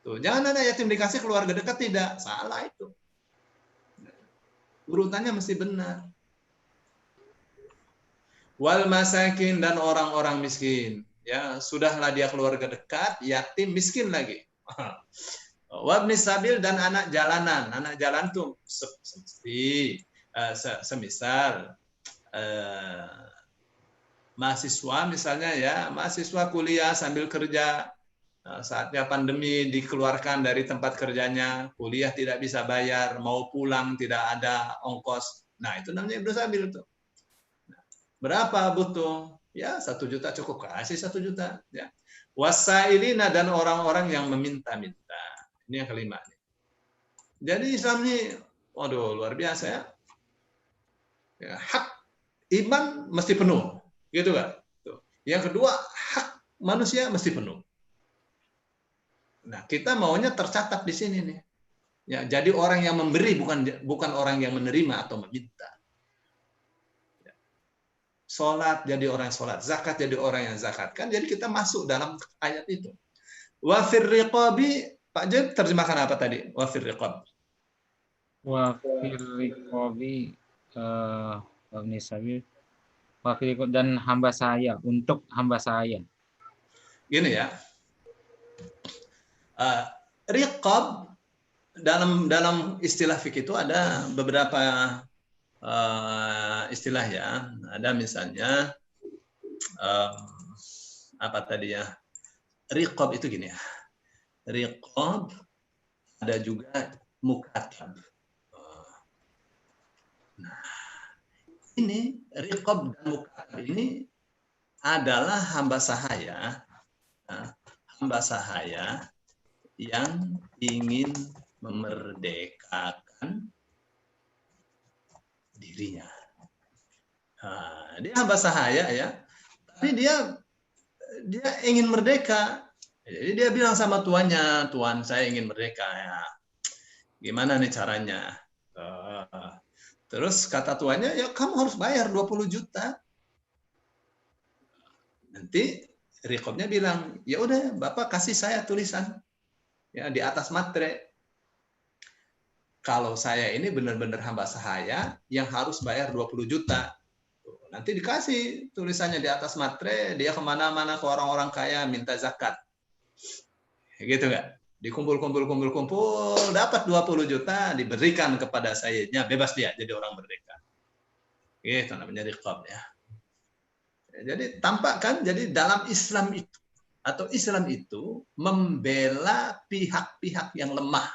[SPEAKER 1] Tuh, jangan anak yatim dikasih, keluarga dekat tidak. Salah itu. Urutannya mesti benar. Wal masakin, dan orang-orang miskin. Ya, sudahlah dia keluarga dekat, yatim, miskin lagi. Wabni sabil, dan anak jalanan. Anak jalan tuh semisal mahasiswa misalnya ya, mahasiswa kuliah sambil kerja. Saatnya pandemi dikeluarkan dari tempat kerjanya, kuliah tidak bisa bayar, mau pulang tidak ada ongkos. Nah, itu namanya ibnu sabil tuh. Berapa butuh? Ya, 1 juta cukup, kasih 1 juta. Ya. Wasailina, dan orang-orang yang meminta-minta. Ini yang kelima. Jadi Islam ini, waduh, luar biasa ya. Ya, hak iman mesti penuh, gitu kan? Yang kedua, hak manusia mesti penuh. Nah, kita maunya tercatat di sini nih. Ya, jadi orang yang memberi, bukan orang yang menerima atau meminta. Ya. Sholat jadi orang yang sholat, zakat jadi orang yang zakat. Kan jadi kita masuk dalam ayat itu. Wa fir riqabi, Pak Jeb terjemahkan apa tadi? Wa fir riqab.
[SPEAKER 2] Wa fir riqabi wabni sabil. Wa fir riqab, dan hamba saya, untuk hamba saya.
[SPEAKER 1] Gini ya. Riqab dalam istilah fikih itu ada beberapa istilah ya. Ada misalnya apa tadi ya? Riqab itu gini ya. Riqab ada juga mukatab. Nah, ini riqab dan mukatab ini adalah hamba sahaya. Hamba sahaya yang ingin memerdekakan dirinya. Nah, dia hamba sahaya ya, tapi dia ingin merdeka. Jadi dia bilang sama tuannya, Tuan saya ingin merdeka ya. Gimana nih caranya? Terus kata tuannya, ya kamu harus bayar 20 juta. Nanti riqabnya bilang, ya udah Bapak kasih saya tulisan. Ya, di atas matre, kalau saya ini benar-benar hamba sahaya yang harus bayar 20 juta. Nanti dikasih tulisannya di atas matre, dia kemana-mana ke orang-orang kaya minta zakat. Gitu nggak? Dikumpul, dapat 20 juta, diberikan kepada sayidnya, bebas dia jadi orang merdeka. Gitu namanya riqab ya. Jadi tampak kan, jadi dalam Islam itu, atau Islam itu membela pihak-pihak yang lemah.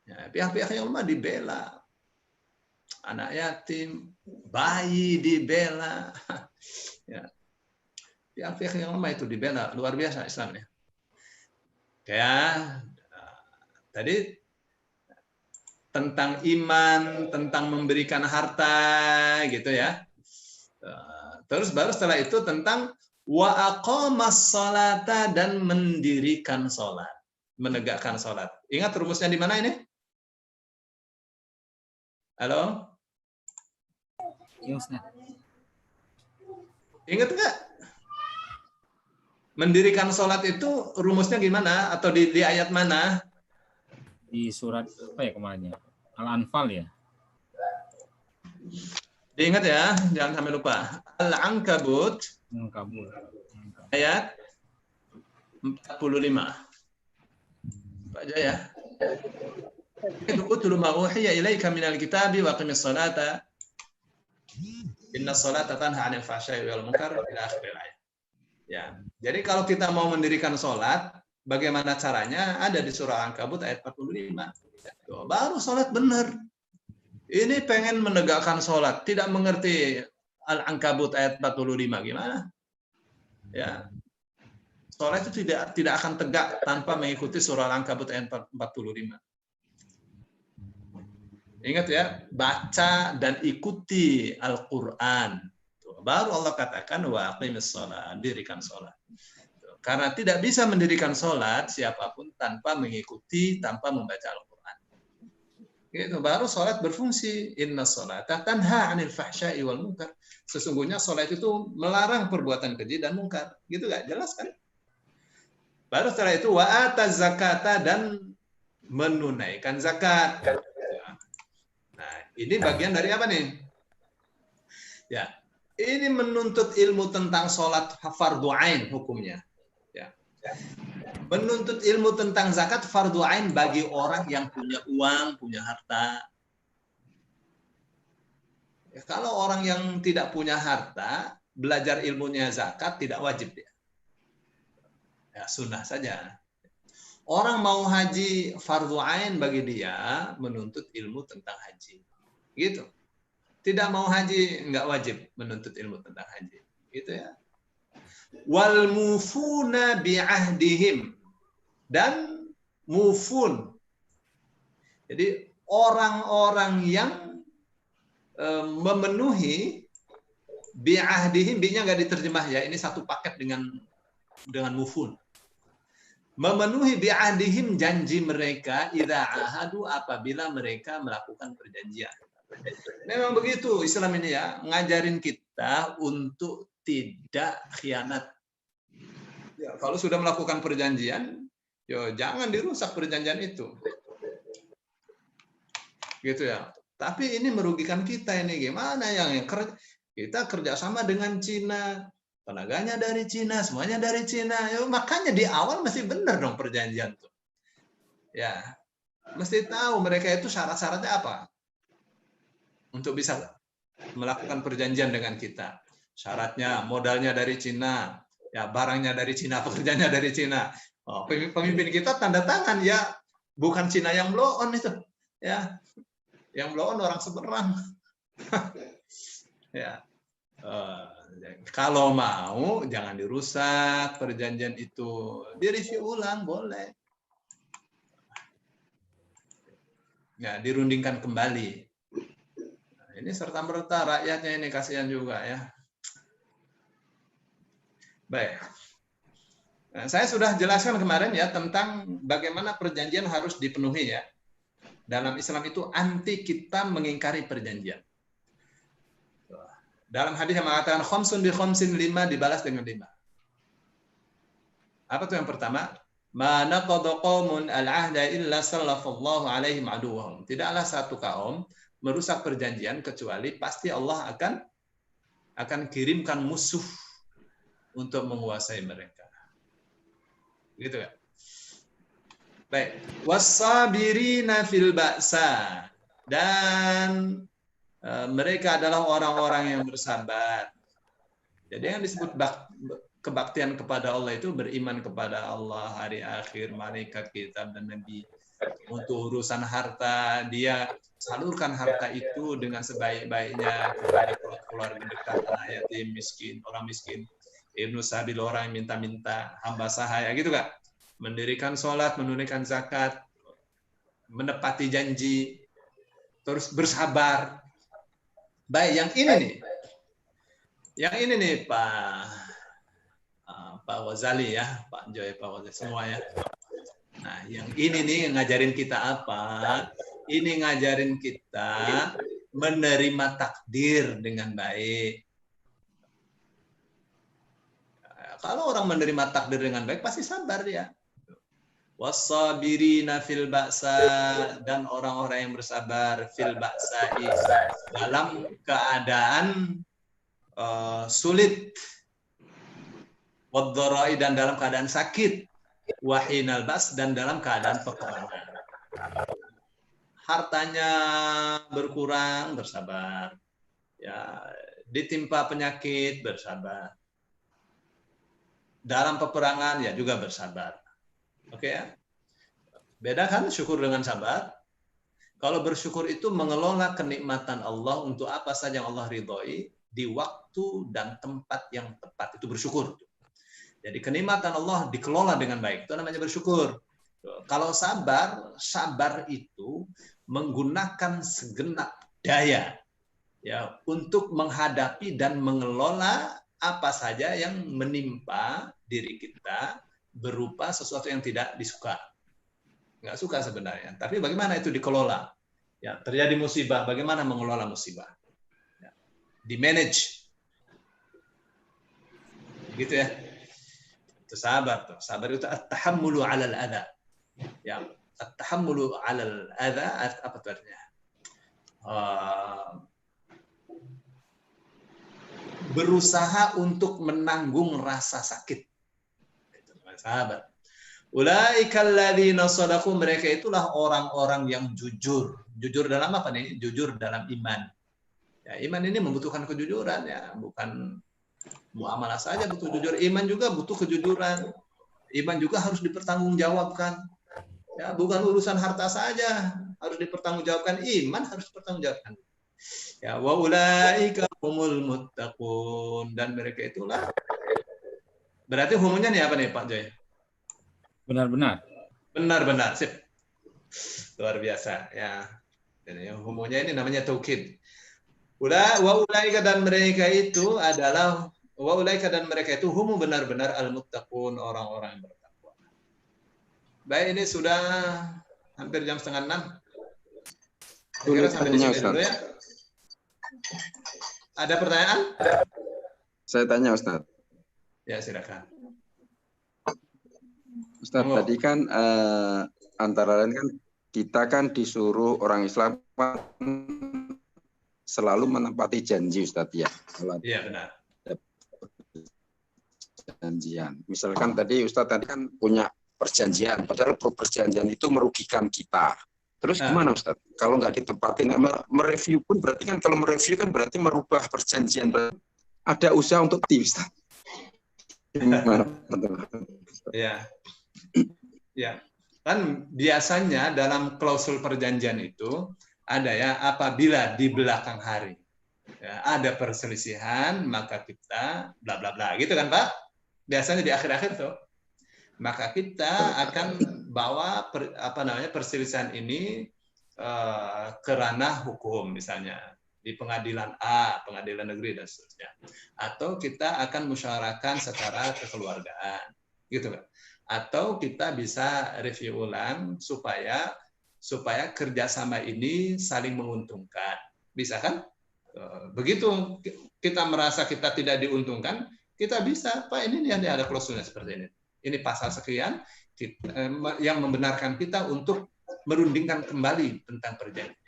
[SPEAKER 1] Ya, pihak-pihak yang lemah dibela. Anak yatim, bayi dibela. Ya. Di Al-Fiqh yang lama itu dibela luar biasa Islamnya. Ya, tadi tentang iman, tentang memberikan harta, gitu ya. Terus baru setelah itu tentang wa aqamas sholata dan mendirikan sholat, menegakkan sholat. Ingat rumusnya di mana ini? Halo?
[SPEAKER 2] Iya, Ustaz.
[SPEAKER 1] Ingat nggak? Mendirikan sholat itu rumusnya gimana? Atau di ayat mana?
[SPEAKER 2] Di surat apa ya kemarin ya? Al-Anfal ya.
[SPEAKER 1] Diingat ya, jangan sampai lupa. Al-Ankabut
[SPEAKER 2] Kabul.
[SPEAKER 1] ayat 45. Baca ya. Utlu ma uhiya ilaika minal kitabi wa aqimis salata. Inna salata tanha 'anil fahsya'i wal munkar ila akhir ayat. Ya. Jadi kalau kita mau mendirikan salat, bagaimana caranya? Ada di surah Al-Ankabut ayat 45. Tuh, baru salat benar. Ini pengen menegakkan salat, tidak mengerti Al-Ankabut ayat 45 gimana? Ya. Salat itu tidak akan tegak tanpa mengikuti surah Al-Ankabut ayat 45. Ingat ya, baca dan ikuti Al-Quran. Baru Allah katakan wa aqimis shalah, dirikan sholat. Karena tidak bisa mendirikan sholat siapapun tanpa mengikuti, tanpa membaca Al-Quran. Gitu, baru sholat berfungsi. Inna sholata tanha 'anil fahsya'i wal munkar. Sesungguhnya sholat itu melarang perbuatan keji dan mungkar. Gitu nggak? Jelas kan? Baru setelah itu wa ataz zakata dan menunaikan zakat. Nah, ini bagian dari apa nih? Ya, ini menuntut ilmu tentang sholat fardu ain hukumnya. Ya. Menuntut ilmu tentang zakat fardu ain bagi orang yang punya uang, punya harta. Ya, kalau orang yang tidak punya harta, belajar ilmunya zakat tidak wajib dia. Ya, sunnah saja. Orang mau haji fardu ain bagi dia menuntut ilmu tentang haji. Gitu. Tidak mau haji enggak wajib menuntut ilmu tentang haji. Gitu ya. Wal mufuna bi'ahdihim dan mufun. Jadi orang-orang yang memenuhi bi'ahdihim, bi-nya enggak diterjemah ya. Ini satu paket dengan mufun. Memenuhi bi'ahdihim janji mereka idza ahadu apabila mereka melakukan perjanjian. Memang begitu Islam ini ya, ngajarin kita untuk tidak khianat. Ya, kalau sudah melakukan perjanjian, yo jangan dirusak perjanjian itu. Gitu ya. Tapi ini merugikan kita ini gimana yang kita kerjasama dengan Cina. Tenaganya dari Cina, semuanya dari Cina. Ya, makanya di awal mesti benar dong perjanjian tuh. Ya, mesti tahu mereka itu syarat-syaratnya apa untuk bisa melakukan perjanjian dengan kita. Syaratnya modalnya dari Cina, ya barangnya dari Cina, pekerjaannya dari Cina. Oh, pemimpin kita tanda tangan ya, bukan Cina yang blow on itu, ya, yang blow on orang seberang. Ya. Kalau mau jangan dirusak perjanjian itu, direview ulang boleh. Ya, dirundingkan kembali. Nah, ini serta merta rakyatnya ini kasihan juga ya. Baik. Nah, saya sudah jelaskan kemarin ya tentang bagaimana perjanjian harus dipenuhi ya. Dalam Islam itu anti kita mengingkari perjanjian. Dalam hadis yang mengatakan khamsun bi khamsin, 5 dibalas dengan 5. Apa tuh yang pertama? Ma naqada qaumun al-ahda illa sallallahu alaihim aduwwahum. Tidaklah satu kaum merusak perjanjian kecuali pasti Allah akan kirimkan musuh untuk menguasai mereka. Gitu ya. Baik, was-sabirina fil ba'sa, dan mereka adalah orang-orang yang bersabar. Jadi yang disebut kebaktian kepada Allah itu beriman kepada Allah, hari akhir, malaikat, kitab, dan nabi. Untuk urusan harta, dia salurkan harta itu dengan sebaik-baiknya kepada keluarga dekat, anak yatim, miskin, orang miskin. Ibnu Sabil orang yang minta-minta, hamba sahaya gitu kan. Mendirikan sholat, menunaikan zakat, menepati janji, terus bersabar. Baik, yang ini nih. Yang ini nih Pak Wazali ya, Pak Joy, Pak Wazali semua ya. Nah, yang ini nih ngajarin kita apa? Ini ngajarin kita menerima takdir dengan baik. Kalau orang menerima takdir dengan baik pasti sabar dia. Wassabirina fil ba'sa, dan orang-orang yang bersabar fil ba'sa dalam keadaan sulit, wadharai, dan dalam keadaan sakit, wahinal ba's, dan dalam keadaan peperangan. Hartanya berkurang, bersabar. Ya, ditimpa penyakit, bersabar. Dalam peperangan ya juga bersabar. Oke ya. Beda kan syukur dengan sabar? Kalau bersyukur itu mengelola kenikmatan Allah untuk apa saja yang Allah ridhoi di waktu dan tempat yang tepat, itu bersyukur. Jadi kenikmatan Allah dikelola dengan baik, itu namanya bersyukur. Kalau sabar, sabar itu menggunakan segenap daya ya untuk menghadapi dan mengelola apa saja yang menimpa diri kita berupa sesuatu yang tidak disuka. Nggak suka sebenarnya, tapi bagaimana itu dikelola? Ya, terjadi musibah, bagaimana mengelola musibah? Ya, di-manage. Gitu ya. Itu sabar tuh. Sabar itu at-tahammulu 'alal adza. Ya, at-tahammulu 'alal adza apa itu artinya? Berusaha untuk menanggung rasa sakit. Itu sahabat. Ulaikal ladzina shadaqu, mereka itulah orang-orang yang jujur. Jujur dalam apa nih? Jujur dalam iman. Ya, iman ini membutuhkan kejujuran ya, bukan muamalah saja butuh jujur. Iman juga butuh kejujuran. Iman juga harus dipertanggungjawabkan. Ya, bukan urusan harta saja harus dipertanggungjawabkan, iman harus dipertanggungjawabkan. Ya, wa ulaika humul muttaqun, dan mereka itulah. Berarti humumnya nih apa nih Pak Joy?
[SPEAKER 2] Benar-benar.
[SPEAKER 1] Benar-benar, sip. Luar biasa ya. Dan yang humumnya ini namanya taukid. Wa ulaika, dan mereka itu adalah, wa ulaika, dan mereka itu humu, benar-benar al-muttaqun, orang-orang yang bertakwa. Baik, ini sudah hampir jam 5:30. Kira sampai di sini dulu ya. Ada pertanyaan?
[SPEAKER 6] Saya tanya Ustaz.
[SPEAKER 1] Ya, silakan.
[SPEAKER 6] Ustaz, tadi kan antara lain kan kita kan disuruh orang Islam selalu menepati janji, Ustaz ya.
[SPEAKER 1] Iya, benar.
[SPEAKER 6] Perjanjian. Misalkan tadi Ustaz tadi kan punya perjanjian, padahal perjanjian itu merugikan kita. Terus gimana Ustaz? Kalau nggak ditepatin, mereview pun berarti kan, kalau mereview kan berarti merubah perjanjian. Ada usaha untuk Ustaz.
[SPEAKER 1] Ya. Ya. Kan biasanya dalam klausul perjanjian itu ada ya, apabila di belakang hari ya, ada perselisihan, maka kita bla bla bla gitu kan Pak? Biasanya di akhir-akhir tuh. Maka kita akan bawa perselisihan ini ke ranah hukum, misalnya di pengadilan A, pengadilan negeri dan seterusnya. Atau kita akan musyawarahkan secara kekeluargaan, gitu kan? Atau kita bisa review ulang supaya kerjasama ini saling menguntungkan, bisa kan? Begitu kita merasa kita tidak diuntungkan, kita bisa, Pak, ini ada klausulnya seperti ini. Ini pasal sekian yang membenarkan kita untuk merundingkan kembali tentang perjanjian.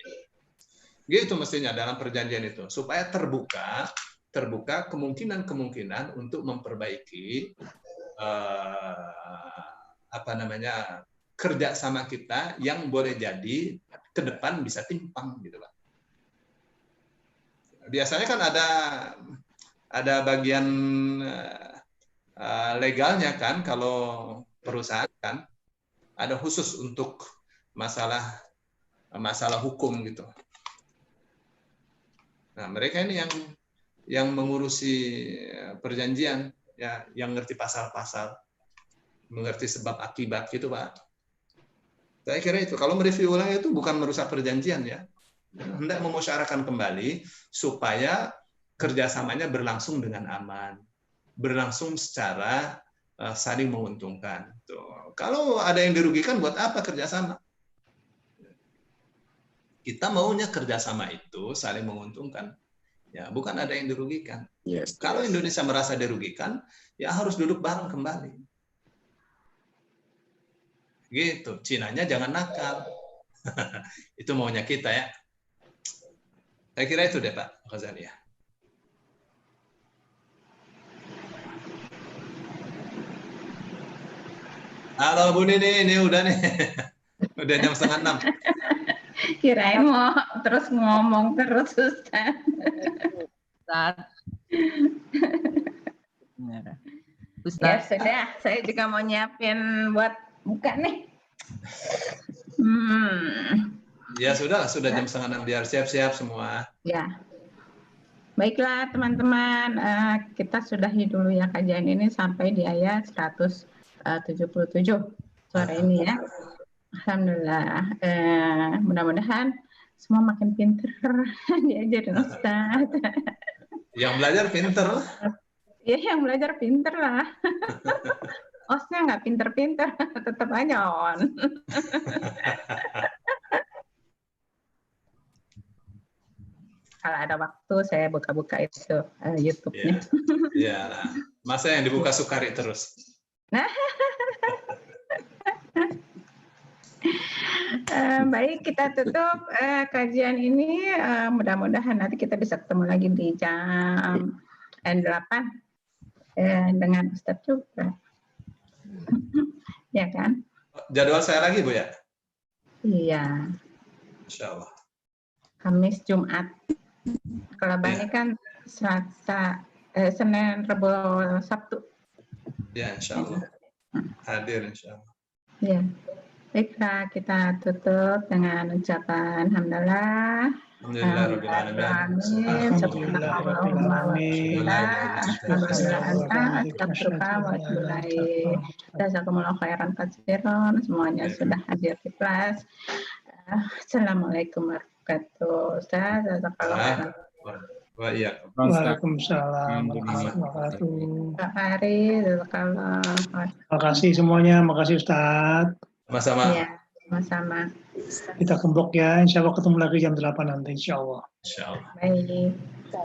[SPEAKER 1] Gitu mestinya dalam perjanjian itu, supaya terbuka kemungkinan untuk memperbaiki kerjasama kita yang boleh jadi ke depan bisa timpang gitu Pak. Biasanya kan ada bagian legalnya kan, kalau perusahaan kan ada khusus untuk masalah hukum gitu. Nah, mereka ini yang mengurusi perjanjian ya, yang ngerti pasal-pasal, mengerti sebab akibat gitu Pak. Saya kira itu. Kalau mereview ulang itu bukan merusak perjanjian ya, hendak memusyarakan kembali supaya kerjasamanya berlangsung dengan aman, berlangsung secara saling menguntungkan. Tuh. Kalau ada yang dirugikan, buat apa kerjasama? Kita maunya kerjasama itu saling menguntungkan, ya bukan ada yang dirugikan.
[SPEAKER 6] Yes.
[SPEAKER 1] Kalau Indonesia merasa dirugikan, ya harus duduk bareng kembali. Gitu, Cinanya jangan nakal. Itu maunya kita ya. Saya kira itu deh Pak Ghazali ya. Halo Bu Nini, ini udah nih. Udah jam 5:30.
[SPEAKER 4] Kirain mau terus ngomong terus Ustaz. Ya sudah, saya juga mau nyiapin buat buka nih.
[SPEAKER 1] Ya sudah jam 5:30, biar siap-siap semua.
[SPEAKER 4] Ya. Baiklah teman-teman, kita sudahi dulu ya kajian ini sampai di ayat 177 sore ini ya. Alhamdulillah. Mudah-mudahan semua makin pinter diajarin Ustaz.
[SPEAKER 1] Yang belajar pinter.
[SPEAKER 4] Ya, yang belajar pinter lah. Osnya nggak pinter-pinter, tetap aja on. Kalau ada waktu saya buka-buka itu YouTube-nya.
[SPEAKER 1] Iya, nah. Masa yang dibuka Sukari terus.
[SPEAKER 4] Baik, kita tutup kajian ini. Mudah-mudahan nanti kita bisa ketemu lagi di jam 8 dengan Ustadz juga. Ya kan?
[SPEAKER 1] Jadwal saya lagi Bu ya?
[SPEAKER 4] Iya.
[SPEAKER 1] Insya Allah.
[SPEAKER 4] Kamis, Jumat. Kalau Bani kan Selasa, Senin, Rabu, Sabtu.
[SPEAKER 1] Ya, Insya Allah. Hadir Insya Allah.
[SPEAKER 4] Ya. Baiklah, kita tutup dengan ucapan Alhamdulillah. Semuanya sudah hadir di kelas. Assalamualaikum warahmatullahi wabarakatuh.
[SPEAKER 8] Waalaikumsalam warahmatullahi wabarakatuh.
[SPEAKER 4] Pak Hari,
[SPEAKER 8] Terima kasih semuanya, makasih Ustadz.
[SPEAKER 1] Sama-sama.
[SPEAKER 4] Ya, sama-sama.
[SPEAKER 8] Kita kembok ya, insya Allah ketemu lagi jam 8 nanti, insya Allah.
[SPEAKER 1] Insya Allah.
[SPEAKER 4] Baik.